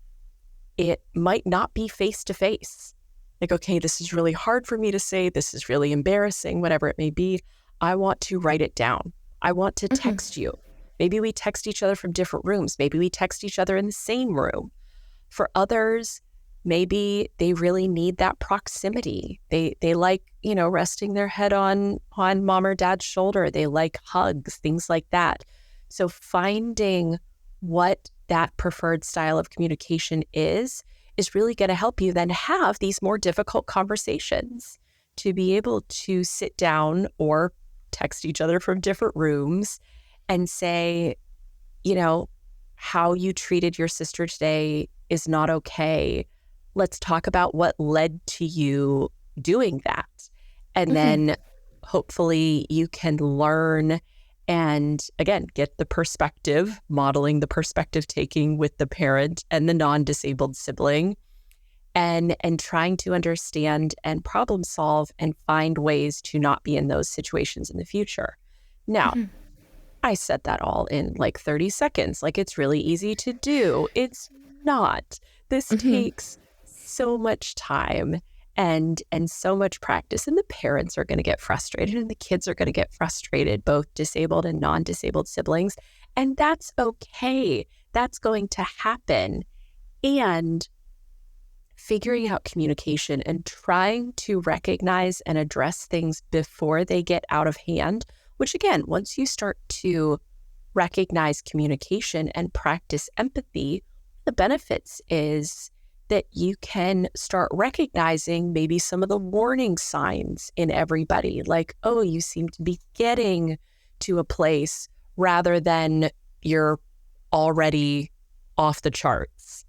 it might not be face-to-face. Like, okay, this is really hard for me to say. This is really embarrassing, whatever it may be. I want to write it down. I want to text you. Maybe we text each other from different rooms. Maybe we text each other in the same room. For others, maybe they really need that proximity. They like, resting their head on mom or dad's shoulder. They like hugs, things like that. So finding what that preferred style of communication is really going to help you then have these more difficult conversations, to be able to sit down or text each other from different rooms and say, how you treated your sister today is not okay. Let's talk about what led to you doing that. And then hopefully you can learn and, again, get the perspective, modeling the perspective taking with the parent and the non-disabled sibling, and trying to understand and problem solve and find ways to not be in those situations in the future. Now, I said that all in like 30 seconds. Like, it's really easy to do. It's not. This takes so much time and so much practice, and the parents are going to get frustrated and the kids are going to get frustrated, both disabled and non-disabled siblings. And that's okay. That's going to happen. And figuring out communication and trying to recognize and address things before they get out of hand, which again, once you start to recognize communication and practice empathy, the benefits is that you can start recognizing maybe some of the warning signs in everybody, like, oh, you seem to be getting to a place, rather than you're already off the charts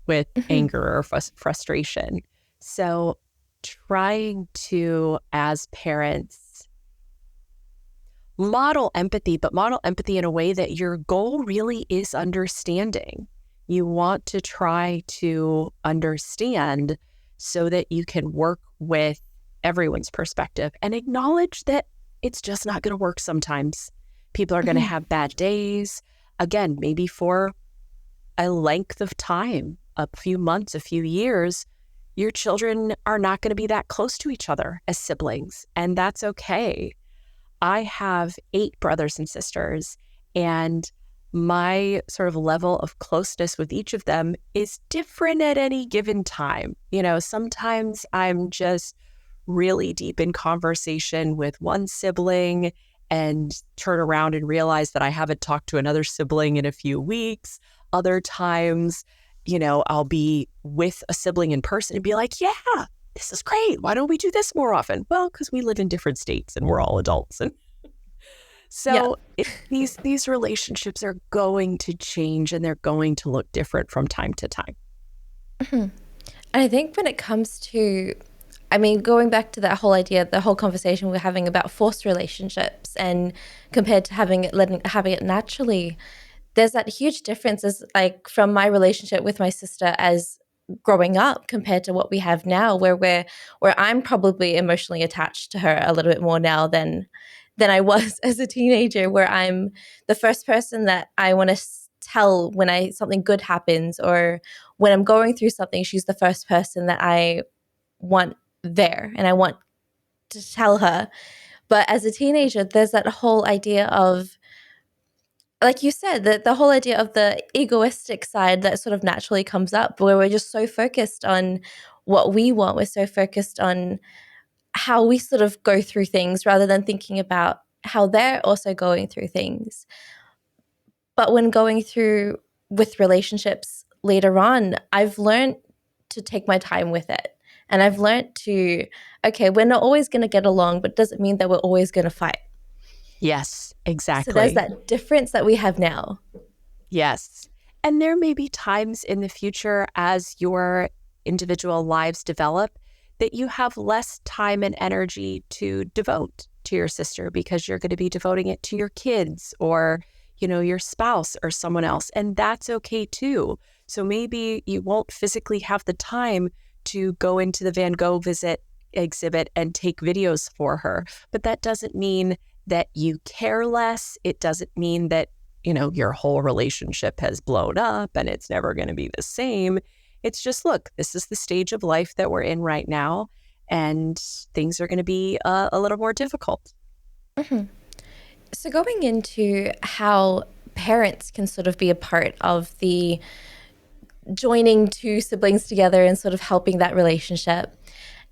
with anger or frustration. So trying to, as parents, model empathy, but model empathy in a way that your goal really is understanding. You want to try to understand so that you can work with everyone's perspective and acknowledge that it's just not going to work sometimes. People are going to have bad days. Again, maybe for a length of time, a few months, a few years, your children are not going to be that close to each other as siblings, and that's okay. I have 8 brothers and sisters, and my sort of level of closeness with each of them is different at any given time. Sometimes I'm just really deep in conversation with one sibling and turn around and realize that I haven't talked to another sibling in a few weeks. Other times, I'll be with a sibling in person and be like, yeah, this is great. Why don't we do this more often? Well, because we live in different states and we're all adults. And so these relationships are going to change and they're going to look different from time to time. Mm-hmm. And I think when it comes to, going back to that whole idea, the whole conversation we're having about forced relationships and compared to having it naturally, there's that huge difference as like from my relationship with my sister as growing up compared to what we have now, where I'm probably emotionally attached to her a little bit more now than I was as a teenager, where I'm the first person that I want to tell when something good happens, or when I'm going through something, she's the first person that I want there and I want to tell her. But as a teenager, there's that whole idea of, like you said, that the whole idea of the egoistic side that sort of naturally comes up, where we're just so focused on what we want. We're so focused on how we sort of go through things rather than thinking about how they're also going through things. But when going through with relationships later on, I've learned to take my time with it. And I've learned to, okay, we're not always going to get along, but it doesn't mean that we're always going to fight. Yes, exactly. So there's that difference that we have now. Yes. And there may be times in the future as your individual lives develop that you have less time and energy to devote to your sister because you're going to be devoting it to your kids or, your spouse or someone else. And that's okay too. So maybe you won't physically have the time to go into the Van Gogh exhibit and take videos for her. But that doesn't mean that you care less. It doesn't mean that, your whole relationship has blown up and it's never going to be the same. It's just, look, this is the stage of life that we're in right now, and things are going to be a little more difficult. Mm-hmm. So going into how parents can sort of be a part of the joining two siblings together and sort of helping that relationship,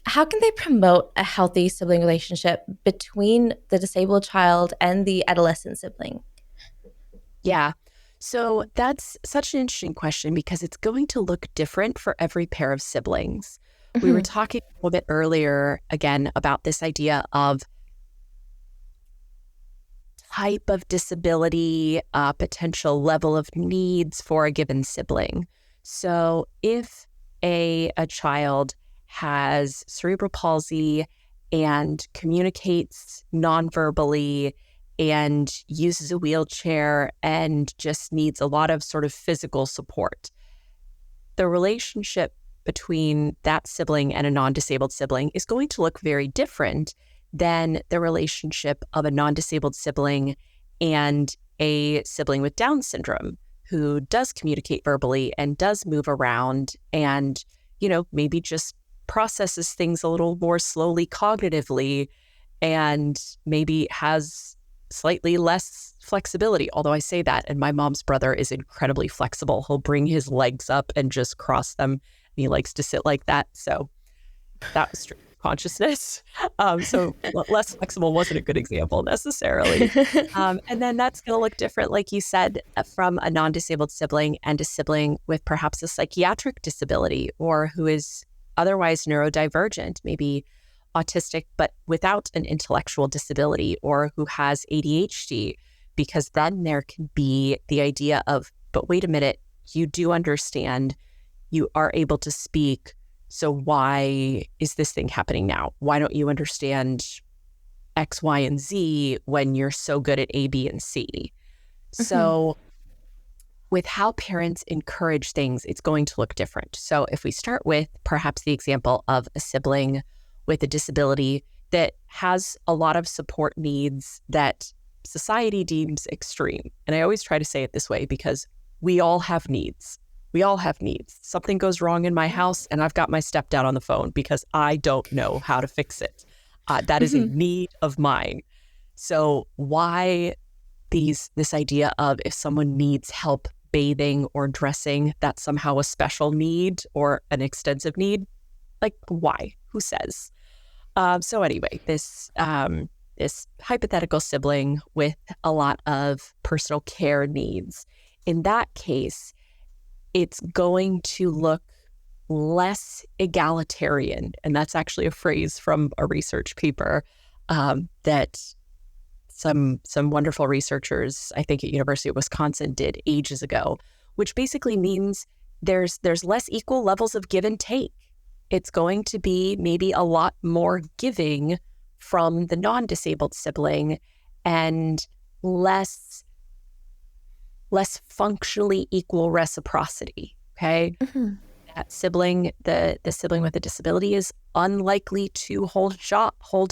how can they promote a healthy sibling relationship between the disabled child and the adolescent sibling? Yeah. So that's such an interesting question because it's going to look different for every pair of siblings. Mm-hmm. We were talking a little bit earlier, again, about this idea of type of disability, potential level of needs for a given sibling. So if a child has cerebral palsy and communicates nonverbally and uses a wheelchair and just needs a lot of sort of physical support, the relationship between that sibling and a non-disabled sibling is going to look very different than the relationship of a non-disabled sibling and a sibling with Down syndrome who does communicate verbally and does move around and, maybe just processes things a little more slowly cognitively and maybe has slightly less flexibility. Although I say that, and my mom's brother is incredibly flexible. He'll bring his legs up and just cross them. And he likes to sit like that. So that was true. Consciousness. So less flexible wasn't a good example necessarily. And then that's going to look different, like you said, from a non-disabled sibling and a sibling with perhaps a psychiatric disability or who is otherwise neurodivergent, maybe autistic, but without an intellectual disability, or who has ADHD, because then there can be the idea of, but wait a minute, you do understand, you are able to speak. So why is this thing happening now? Why don't you understand X, Y, and Z when you're so good at A, B, and C? Mm-hmm. So with how parents encourage things, it's going to look different. So if we start with perhaps the example of a sibling with a disability that has a lot of support needs that society deems extreme. And I always try to say it this way because we all have needs. We all have needs. Something goes wrong in my house and I've got my stepdad on the phone because I don't know how to fix it. That is a need of mine. So why this idea of if someone needs help bathing or dressing, that's somehow a special need or an extensive need. Like, why? Who says? So anyway, this hypothetical sibling with a lot of personal care needs, in that case, it's going to look less egalitarian. And that's actually a phrase from a research paper that some wonderful researchers, I think at University of Wisconsin, did ages ago, which basically means there's less equal levels of give and take. It's going to be maybe a lot more giving from the non-disabled sibling and less functionally equal reciprocity, okay? Mm-hmm. That sibling, the sibling with a disability, is unlikely to hold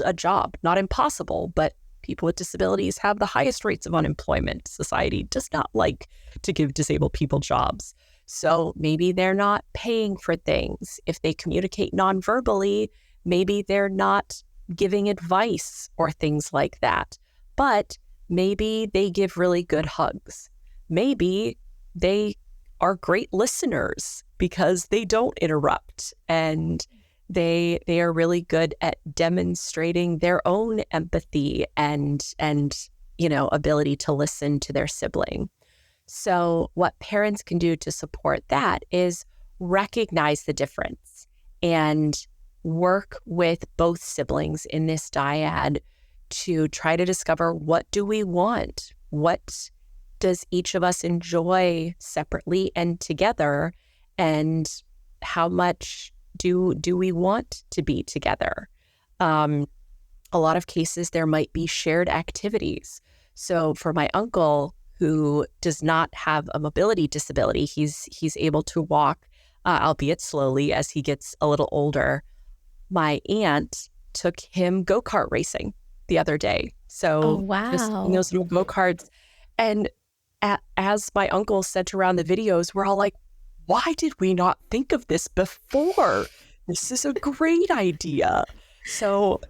a job. Not impossible, but people with disabilities have the highest rates of unemployment. Society does not like to give disabled people jobs. So maybe they're not paying for things. If they communicate non-verbally, maybe they're not giving advice or things like that. But maybe they give really good hugs. Maybe they are great listeners because they don't interrupt, and they are really good at demonstrating their own empathy and ability to listen to their sibling. So what parents can do to support that is recognize the difference and work with both siblings in this dyad to try to discover, what do we want? What does each of us enjoy separately and together? And how much do we want to be together? A lot of cases, there might be shared activities. So for my uncle, who does not have a mobility disability, he's able to walk, albeit slowly, as he gets a little older. My aunt took him go-kart racing the other day. So just in those little go-karts. And as my uncle sent around the videos, we're all like, why did we not think of this before? This is a great idea. So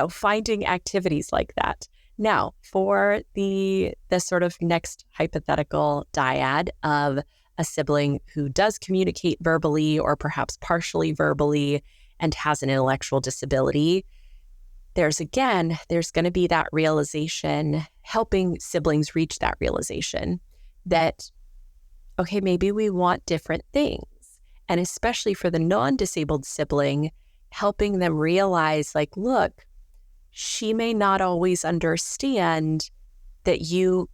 finding activities like that. Now, for the sort of next hypothetical dyad of a sibling who does communicate verbally or perhaps partially verbally and has an intellectual disability, there's going to be that realization, helping siblings reach that realization that, okay, maybe we want different things. And especially for the non-disabled sibling, helping them realize, like, look, she may not always understand that you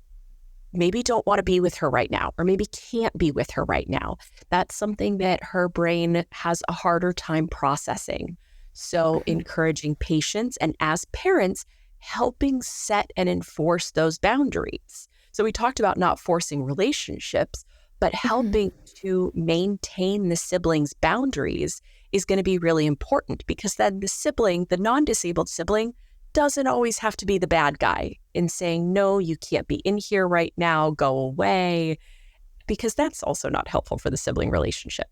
maybe don't want to be with her right now, or maybe can't be with her right now. That's something that her brain has a harder time processing. So encouraging patience, and as parents, helping set and enforce those boundaries. So we talked about not forcing relationships, but helping to maintain the siblings' boundaries is going to be really important, because then the non-disabled sibling, doesn't always have to be the bad guy in saying, no, you can't be in here right now, go away, because that's also not helpful for the sibling relationship.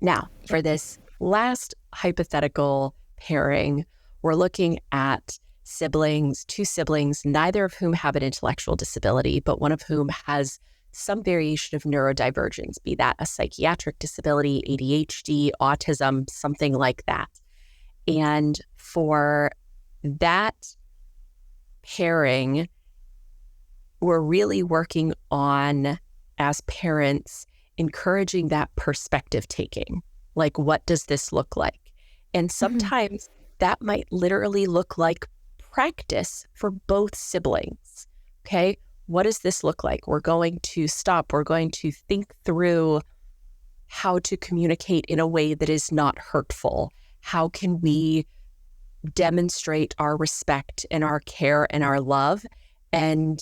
Now, for this last hypothetical pairing, we're looking at two siblings, neither of whom have an intellectual disability, but one of whom has some variation of neurodivergence, be that a psychiatric disability, ADHD, autism, something like that. And for that pairing, we're really working on, as parents, encouraging that perspective taking. Like, what does this look like? And sometimes that might literally look like practice for both siblings. Okay, what does this look like? We're going to stop. We're going to think through how to communicate in a way that is not hurtful. How can we demonstrate our respect and our care and our love, and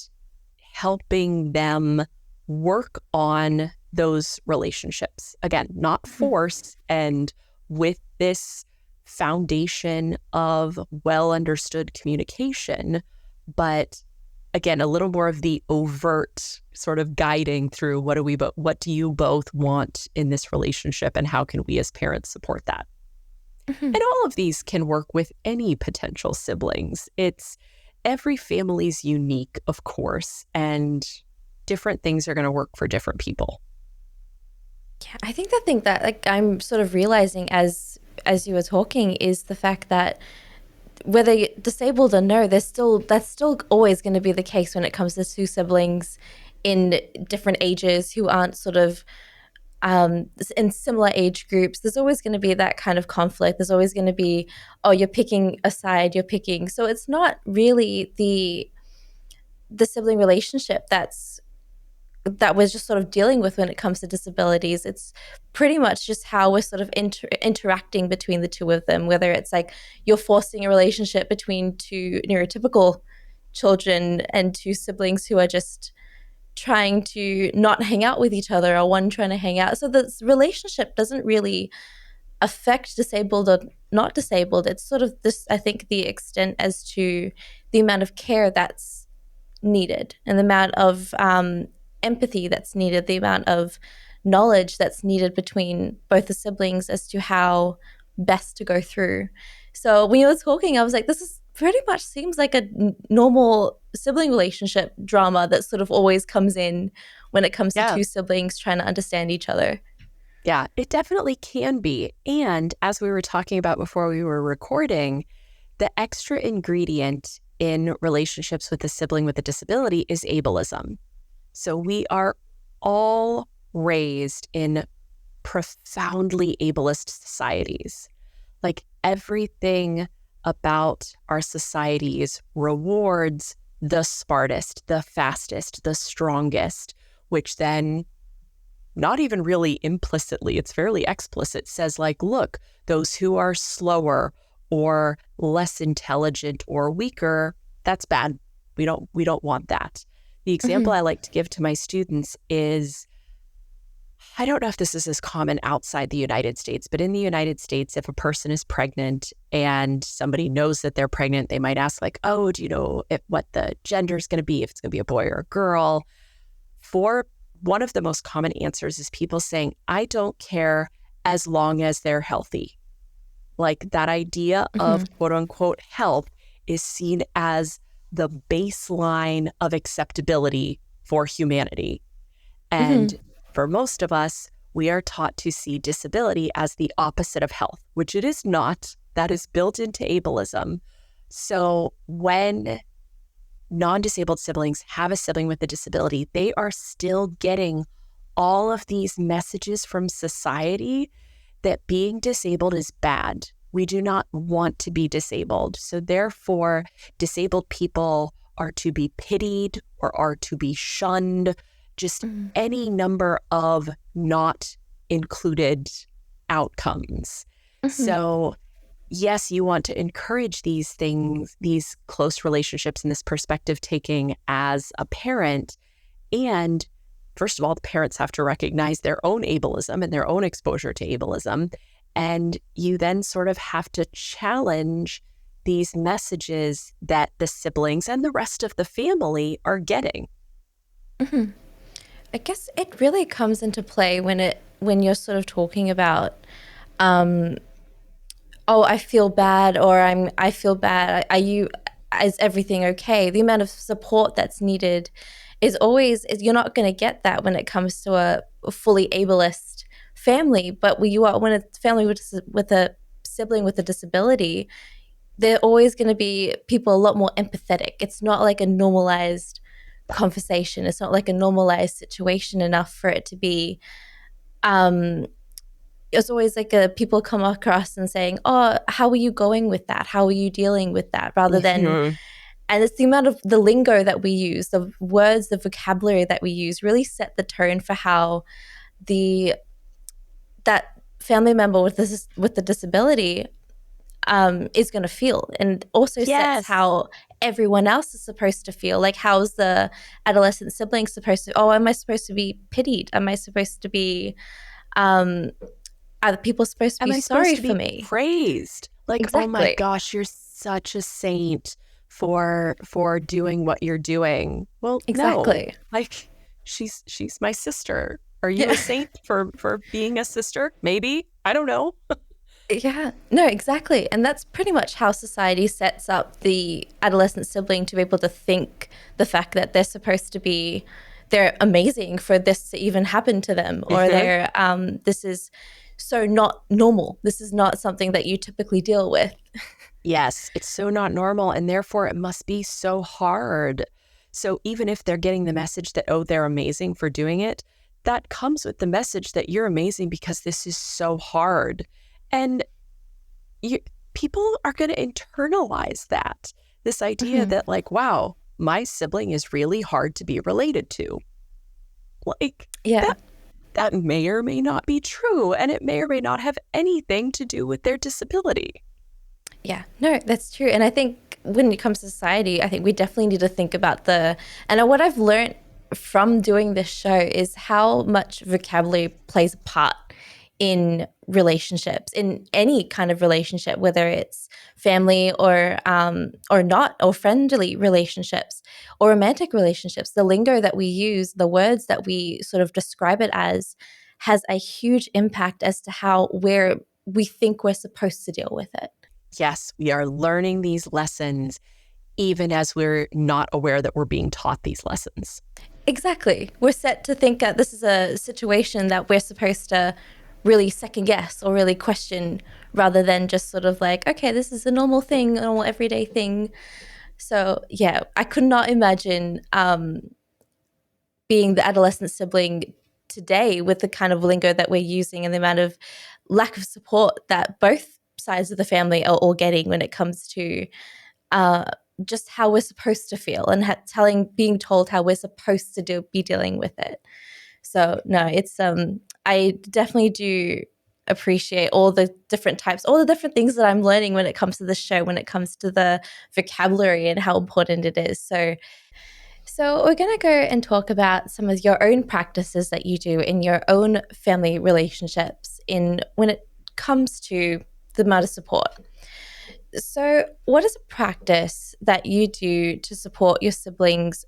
helping them work on those relationships. Again, not force, and with this foundation of well understood communication, but again, a little more of the overt sort of guiding through what do you both want in this relationship, and how can we as parents support that? And all of these can work with any potential siblings. It's every family's unique, of course, and different things are going to work for different people. Yeah, I think the thing that like I'm sort of realizing as you were talking is the fact that whether you're disabled or no, that's still always going to be the case when it comes to two siblings in different ages who aren't sort of in similar age groups. There's always going to be that kind of conflict. There's always going to be, oh, you're picking a side, you're picking. So it's not really the sibling relationship that we're just sort of dealing with when it comes to disabilities. It's pretty much just how we're sort of interacting between the two of them, whether it's like you're forcing a relationship between two neurotypical children and two siblings who are just trying to not hang out with each other, or one trying to hang out. So the relationship doesn't really affect disabled or not disabled. It's sort of this, I think, the extent as to the amount of care that's needed and the amount of empathy that's needed, the amount of knowledge that's needed between both the siblings as to how best to go through. So when you were talking, I was like, this is pretty much seems like a normal sibling relationship drama that sort of always comes in when it comes to two siblings trying to understand each other. Yeah, it definitely can be. And as we were talking about before we were recording, the extra ingredient in relationships with a sibling with a disability is ableism. So we are all raised in profoundly ableist societies. Like everything about our societies rewards the smartest, the fastest, the strongest, which then not even really implicitly, it's fairly explicit, says like, look, those who are slower or less intelligent or weaker, that's bad. We don't want that. The example I like to give to my students is, I don't know if this is as common outside the United States, but in the United States, if a person is pregnant and somebody knows that they're pregnant, they might ask like, oh, do you know what the gender is going to be, if it's going to be a boy or a girl? For one of the most common answers is people saying, I don't care as long as they're healthy. Like that idea of quote unquote health is seen as the baseline of acceptability for humanity. And for most of us, we are taught to see disability as the opposite of health, which it is not. That is built into ableism. So when non-disabled siblings have a sibling with a disability, they are still getting all of these messages from society that being disabled is bad. We do not want to be disabled. So therefore, disabled people are to be pitied or are to be shunned, just any number of not included outcomes. So yes, you want to encourage these things, these close relationships and this perspective taking as a parent. And first of all, the parents have to recognize their own ableism and their own exposure to ableism. And you then sort of have to challenge these messages that the siblings and the rest of the family are getting. I guess it really comes into play when you're sort of talking about, oh, I feel bad, or I feel bad. Is everything okay? The amount of support that's needed is always, you're not going to get that when it comes to a fully ableist family. But when a family with a sibling with a disability, they're always going to be people a lot more empathetic. It's not like a normalized conversation. It's not like a normalized situation enough for it to be. It's always like people come across and saying, "Oh, how are you going with that? How are you dealing with that?" Rather than, and it's the amount of the lingo that we use, the words, the vocabulary that we use, really set the tone for how that family member with the disability is going to feel, and also sets how everyone else is supposed to feel. Like, how's the adolescent sibling supposed to? Oh, am I supposed to be pitied? Am I supposed to be? Are people supposed to be sorry for me? Praised, like, exactly. Oh my gosh, you're such a saint for doing what you're doing. Well, exactly. No, like she's my sister. Are you a saint for being a sister? Maybe, I don't know. Yeah, no, exactly. And that's pretty much how society sets up the adolescent sibling to be able to think the fact that they're amazing for this to even happen to them, or this is so not normal. This is not something that you typically deal with. Yes, it's so not normal, and therefore it must be so hard. So even if they're getting the message that, oh, they're amazing for doing it, that comes with the message that you're amazing because this is so hard. And you, people are going to internalize that, this idea that like, wow, my sibling is really hard to be related to. Like Yeah. that may or may not be true, and it may or may not have anything to do with their disability. Yeah, no, that's true. And I think when it comes to society, I think we definitely need to think about and what I've learned from doing this show is how much vocabulary plays a part in relationships, in any kind of relationship, whether it's family or not, or friendly relationships or romantic relationships. The lingo that we use, the words that we sort of describe it as, has a huge impact as to how we think we're supposed to deal with it. Yes, we are learning these lessons even as we're not aware that we're being taught these lessons. Exactly. We're set to think that this is a situation that we're supposed to really second guess or really question, rather than just sort of like, okay, this is a normal thing, a normal everyday thing. So yeah, I could not imagine being the adolescent sibling today with the kind of lingo that we're using and the amount of lack of support that both sides of the family are all getting when it comes to uh, just how we're supposed to feel and being told how we're supposed to be dealing with it. So no, it's I definitely do appreciate all the different types, all the different things that I'm learning when it comes to the show, when it comes to the vocabulary and how important it is. So we're going to go and talk about some of your own practices that you do in your own family relationships in when it comes to the amount of support. So what is a practice that you do to support your siblings,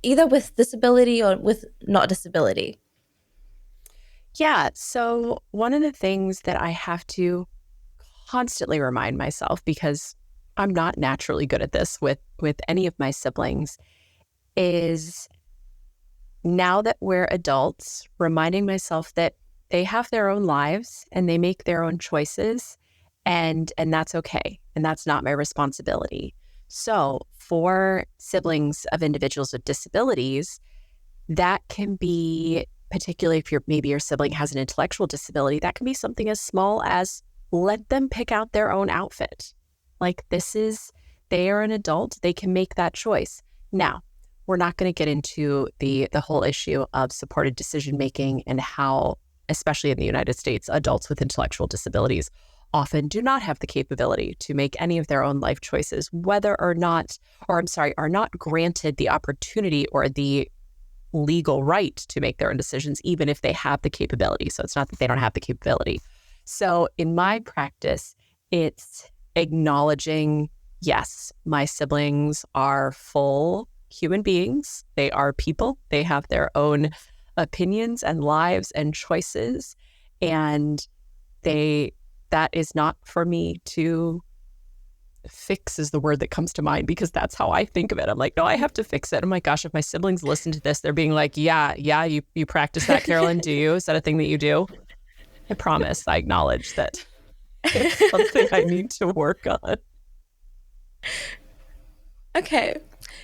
either with disability or with not disability? Yeah. So one of the things that I have to constantly remind myself, because I'm not naturally good at this with any of my siblings, is now that we're adults, reminding myself that they have their own lives and they make their own choices, and that's okay. And that's not my responsibility. So for siblings of individuals with disabilities, that can be, particularly if maybe your sibling has an intellectual disability, that can be something as small as let them pick out their own outfit. Like they are an adult, they can make that choice. Now, we're not going to get into the whole issue of supported decision making and how, especially in the United States, adults with intellectual disabilities often do not have the capability to make any of their own life choices, are not granted the opportunity or the legal right to make their own decisions, even if they have the capability. So it's not that they don't have the capability. So in my practice, it's acknowledging, yes, my siblings are full human beings. They are people. They have their own opinions and lives and choices. And that is not for me to fix, is the word that comes to mind, because that's how I think of it. I'm like, no, I have to fix it. Oh my gosh, if my siblings listen to this, they're being like, yeah, you practice that, Carolyn, do you? Is that a thing that you do? I promise, I acknowledge that it's something I need to work on. Okay.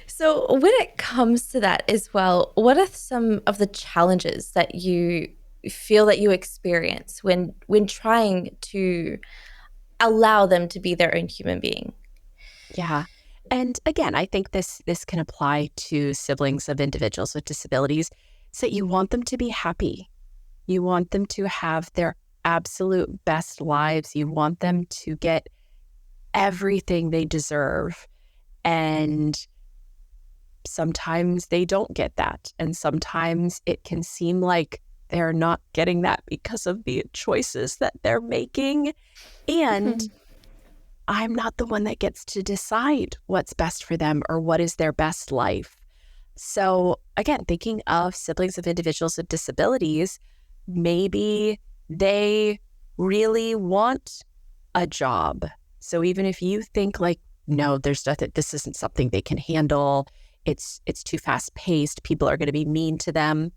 So when it comes to that as well, what are some of the challenges that you feel that you experience when trying to allow them to be their own human being? Yeah. And again, I think this can apply to siblings of individuals with disabilities. So you want them to be happy. You want them to have their absolute best lives. You want them to get everything they deserve. And sometimes they don't get that. And sometimes it can seem like they're not getting that because of the choices that they're making. And I'm not the one that gets to decide what's best for them or what is their best life. So again, thinking of siblings of individuals with disabilities, maybe they really want a job. So even if you think like, no, there's nothing, this isn't something they can handle, it's too fast paced, people are going to be mean to them.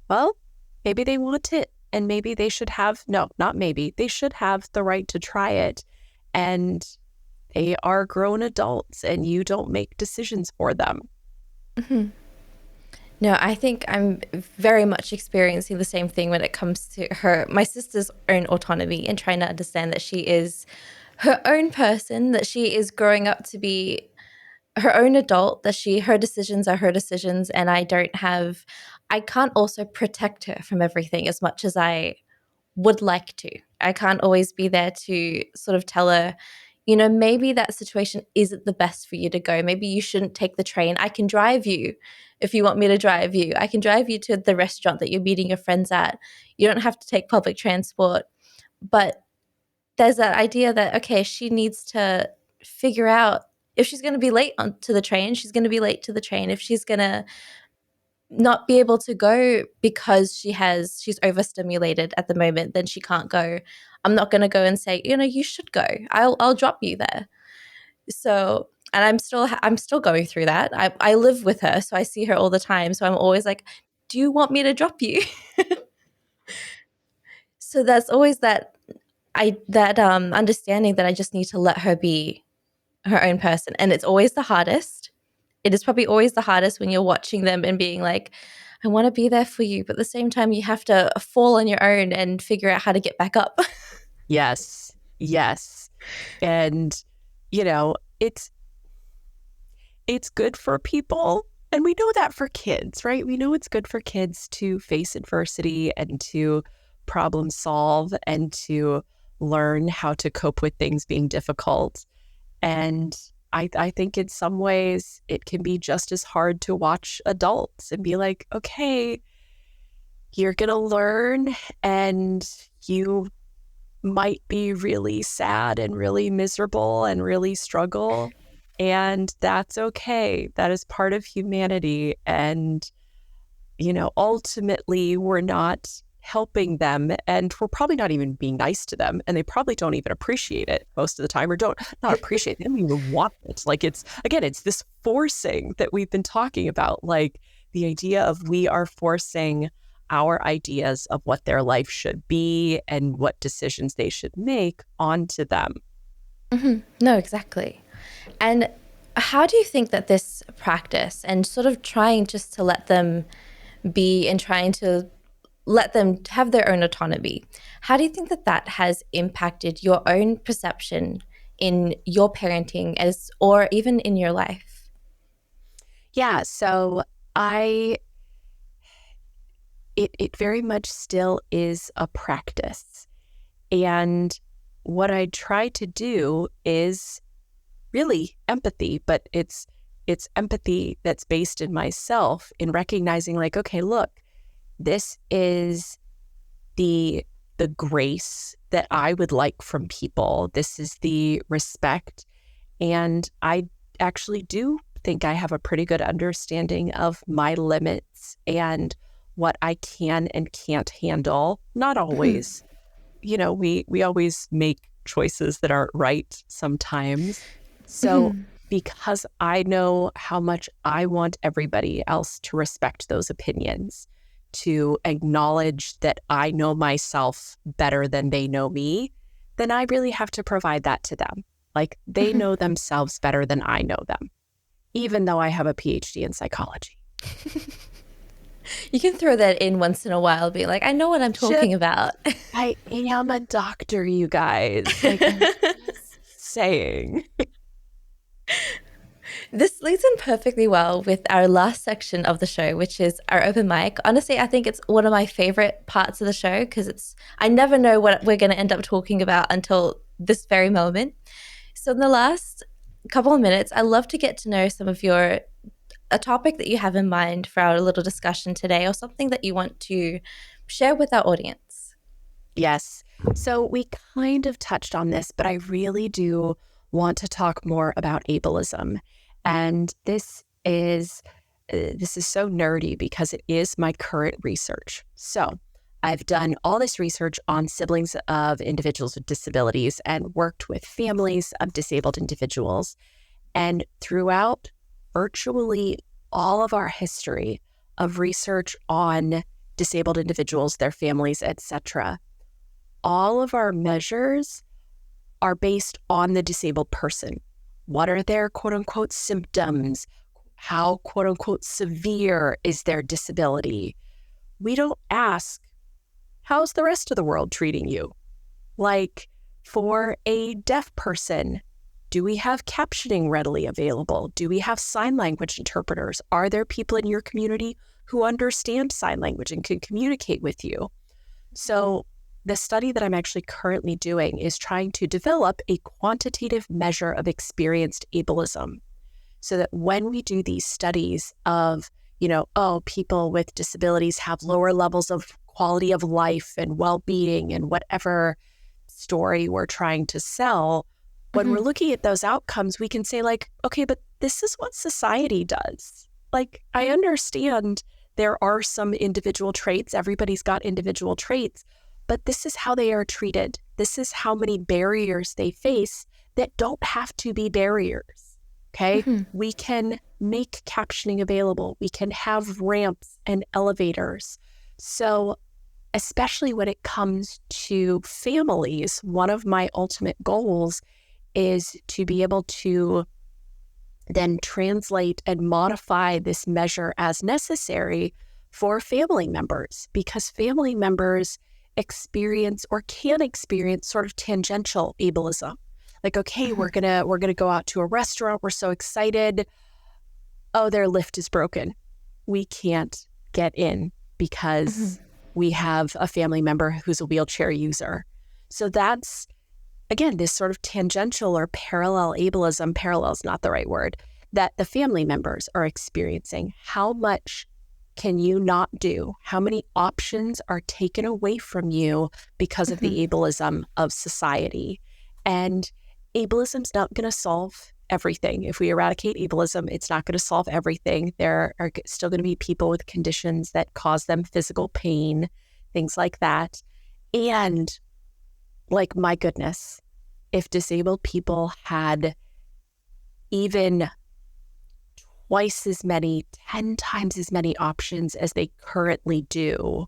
Well, maybe they want it, and maybe they should have, no, not maybe, they should have the right to try it. And they are grown adults and you don't make decisions for them. Mm-hmm. No, I think I'm very much experiencing the same thing when it comes to my sister's own autonomy, and trying to understand that she is her own person, that she is growing up to be her own adult, that her decisions are her decisions, and I can't also protect her from everything as much as I would like to. I can't always be there to sort of tell her, maybe that situation isn't the best for you to go. Maybe you shouldn't take the train. I can drive you if you want me to drive you. I can drive you to the restaurant that you're meeting your friends at. You don't have to take public transport. But there's that idea that, okay, she needs to figure out if she's going to be late to the train, she's going to be late to the train. If she's going to not be able to go because she's overstimulated at the moment, then she can't go. I'm not going to go and say, you should go. I'll drop you there. So, and I'm still going through that. I live with her, so I see her all the time. So I'm always like, do you want me to drop you? So that's always that understanding that I just need to let her be her own person. And it's always the hardest. It is probably always the hardest when you're watching them and being like, I want to be there for you. But at the same time, you have to fall on your own and figure out how to get back up. Yes. And, it's good for people. And we know that for kids, right? We know it's good for kids to face adversity and to problem solve and to learn how to cope with things being difficult. And I think in some ways it can be just as hard to watch adults and be like, okay, you're going to learn and you might be really sad and really miserable and really struggle. And that's okay. That is part of humanity. And, ultimately we're not helping them, and we're probably not even being nice to them, and they probably don't even appreciate it most of the time, or not appreciate it. They don't even want it. Like, it's this forcing that we've been talking about, like the idea of we are forcing our ideas of what their life should be and what decisions they should make onto them. Mm-hmm. No, exactly. And how do you think that this practice and sort of trying just to let them be and trying to let them have their own autonomy, how do you think that has impacted your own perception in your parenting or even in your life? Yeah, so it very much still is a practice. And what I try to do is really empathy, but it's empathy that's based in myself, in recognizing like, okay, look, this is the grace that I would like from people. This is the respect. And I actually do think I have a pretty good understanding of my limits and what I can and can't handle. Not always. We always make choices that aren't right sometimes. So because I know how much I want everybody else to respect those opinions, to acknowledge that I know myself better than they know me, then I really have to provide that to them. Like, they know themselves better than I know them, even though I have a PhD in psychology. You can throw that in once in a while, be like, I know what I'm talking about. I am a doctor, you guys. Like, I'm just saying. This leads in perfectly well with our last section of the show, which is our open mic. Honestly, I think it's one of my favorite parts of the show because I never know what we're going to end up talking about until this very moment. So in the last couple of minutes, I love to get to know some of a topic that you have in mind for our little discussion today, or something that you want to share with our audience. Yes. So we kind of touched on this, but I really do want to talk more about ableism. And this is so nerdy because it is my current research. So I've done all this research on siblings of individuals with disabilities and worked with families of disabled individuals. And throughout virtually all of our history of research on disabled individuals, their families, etc., all of our measures are based on the disabled person. What are their quote unquote symptoms? How quote unquote severe is their disability? We don't ask, how's the rest of the world treating you? Like, for a deaf person, do we have captioning readily available? Do we have sign language interpreters? Are there people in your community who understand sign language and can communicate with you? So the study that I'm actually currently doing is trying to develop a quantitative measure of experienced ableism, so that when we do these studies of, people with disabilities have lower levels of quality of life and well-being and whatever story we're trying to sell, when we're looking at those outcomes, we can say like, okay, but this is what society does. Like, I understand there are some individual traits. Everybody's got individual traits, but this is how they are treated. This is how many barriers they face that don't have to be barriers. Okay, we can make captioning available. We can have ramps and elevators. So especially when it comes to families, one of my ultimate goals is to be able to then translate and modify this measure as necessary for family members, because family members experience or can experience sort of tangential ableism. Like, okay, we're gonna go out to a restaurant. We're so excited. Oh, their lift is broken. We can't get in because we have a family member who's a wheelchair user. So that's, again, this sort of tangential or parallel ableism, parallel is not the right word, that the family members are experiencing. How much can you not do? How many options are taken away from you because of the ableism of society? And ableism's not going to solve everything. If we eradicate ableism, it's not going to solve everything. There are still going to be people with conditions that cause them physical pain, things like that. And like, my goodness, if disabled people had even twice as many, 10 times as many options as they currently do,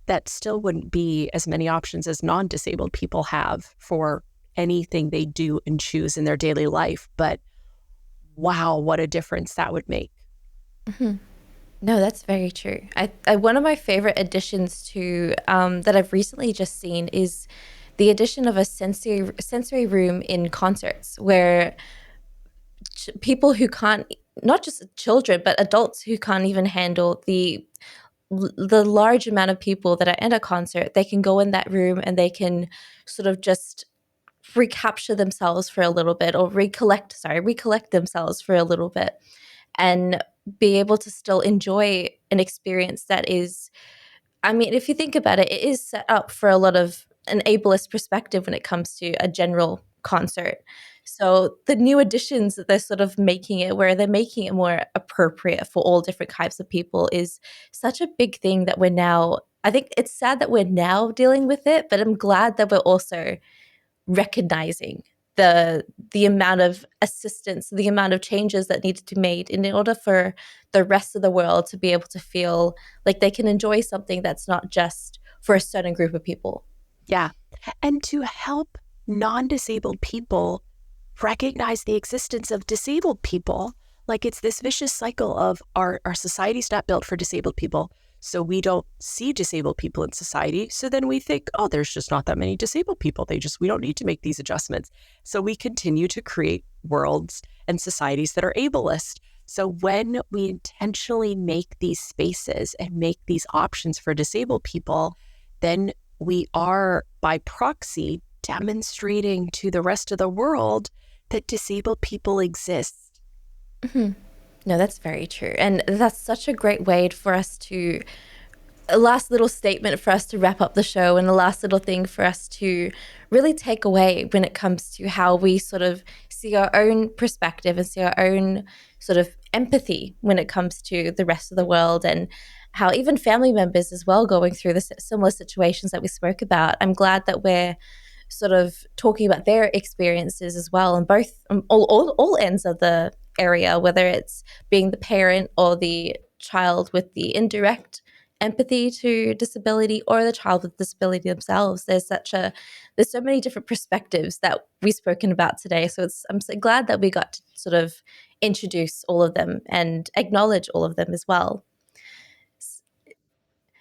that still wouldn't be as many options as non-disabled people have for anything they do and choose in their daily life. But wow, what a difference that would make. No, that's very true. I one of my favorite additions to that I've recently just seen is the addition of a sensory room in concerts, where people who can't, not just children, but adults who can't even handle the large amount of people that are in a concert, they can go in that room and they can sort of just recapture themselves for a little bit, or recollect themselves for a little bit, and be able to still enjoy an experience that is, I mean, if you think about it, it is set up for a lot of an ableist perspective when it comes to a general concert. So the new additions that they're sort of making it, where they're making it more appropriate for all different types of people, is such a big thing that we're now, I think it's sad that we're now dealing with it, but I'm glad that we're also recognizing the amount of assistance, the amount of changes that need to be made in order for the rest of the world to be able to feel like they can enjoy something that's not just for a certain group of people. Yeah. And to help non-disabled people recognize the existence of disabled people. Like, it's this vicious cycle of our society's not built for disabled people. So we don't see disabled people in society. So then we think, oh, there's just not that many disabled people. We don't need to make these adjustments. So we continue to create worlds and societies that are ableist. So when we intentionally make these spaces and make these options for disabled people, then we are, by proxy, demonstrating to the rest of the world that disabled people exist. No, that's very true. And that's such a great way for us to, a last little statement for us to wrap up the show, and a last little thing for us to really take away when it comes to how we sort of see our own perspective and see our own sort of empathy when it comes to the rest of the world. And how even family members as well going through the similar situations that we spoke about. I'm glad that we're sort of talking about their experiences as well, on both all ends of the area, whether it's being the parent or the child with the indirect empathy to disability, or the child with disability themselves. There's so many different perspectives that we've spoken about today. So I'm so glad that we got to sort of introduce all of them and acknowledge all of them as well.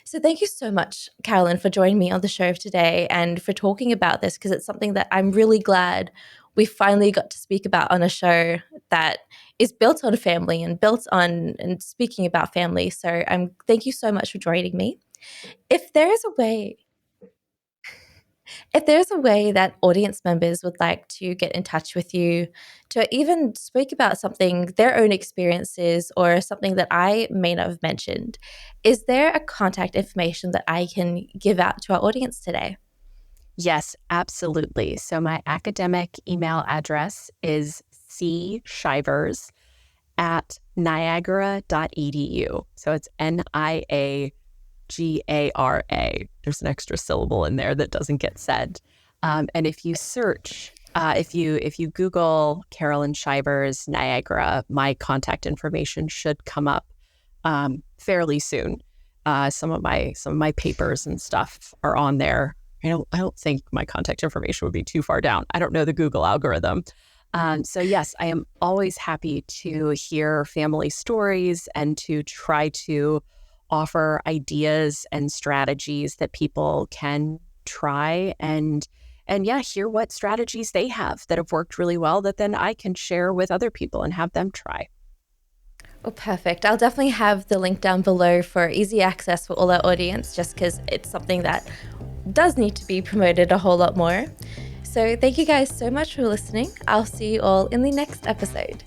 So thank you so much, Carolyn, for joining me on the show today and for talking about this, because it's something that I'm really glad we finally got to speak about on a show that is built on family and built on and speaking about family. So thank you so much for joining me. If there is a way If there's a way that audience members would like to get in touch with you to even speak about something, their own experiences, or something that I may not have mentioned, is there a contact information that I can give out to our audience today? Yes, absolutely. So my academic email address is cshivers@niagara.edu. So it's NIAGARA. There's an extra syllable in there that doesn't get said. And if you search, if you Google Carolyn Shivers Niagara, my contact information should come up fairly soon. Some of my papers and stuff are on there. I don't think my contact information would be too far down. I don't know the Google algorithm. So yes, I am always happy to hear family stories and to try to offer ideas and strategies that people can try and hear what strategies they have that have worked really well that then I can share with other people and have them try. Oh, perfect. I'll definitely have the link down below for easy access for all our audience, just because it's something that does need to be promoted a whole lot more. So thank you guys so much for listening. I'll see you all in the next episode.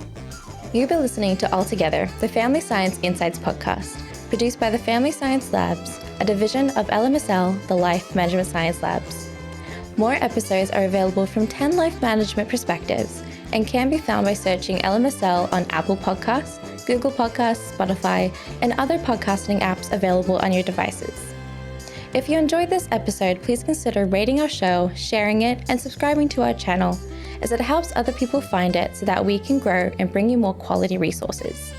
You've been listening to All Together, the Family Science Insights podcast, produced by the Family Science Labs, a division of LMSL, the Life Management Science Labs. More episodes are available from 10 life management perspectives and can be found by searching LMSL on Apple Podcasts, Google Podcasts, Spotify, and other podcasting apps available on your devices. If you enjoyed this episode, please consider rating our show, sharing it, and subscribing to our channel, as it helps other people find it so that we can grow and bring you more quality resources.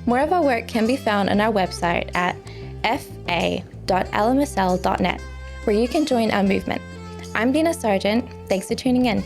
More of our work can be found on our website at fa.lmsl.net, where you can join our movement. I'm Dina Sargent. Thanks for tuning in.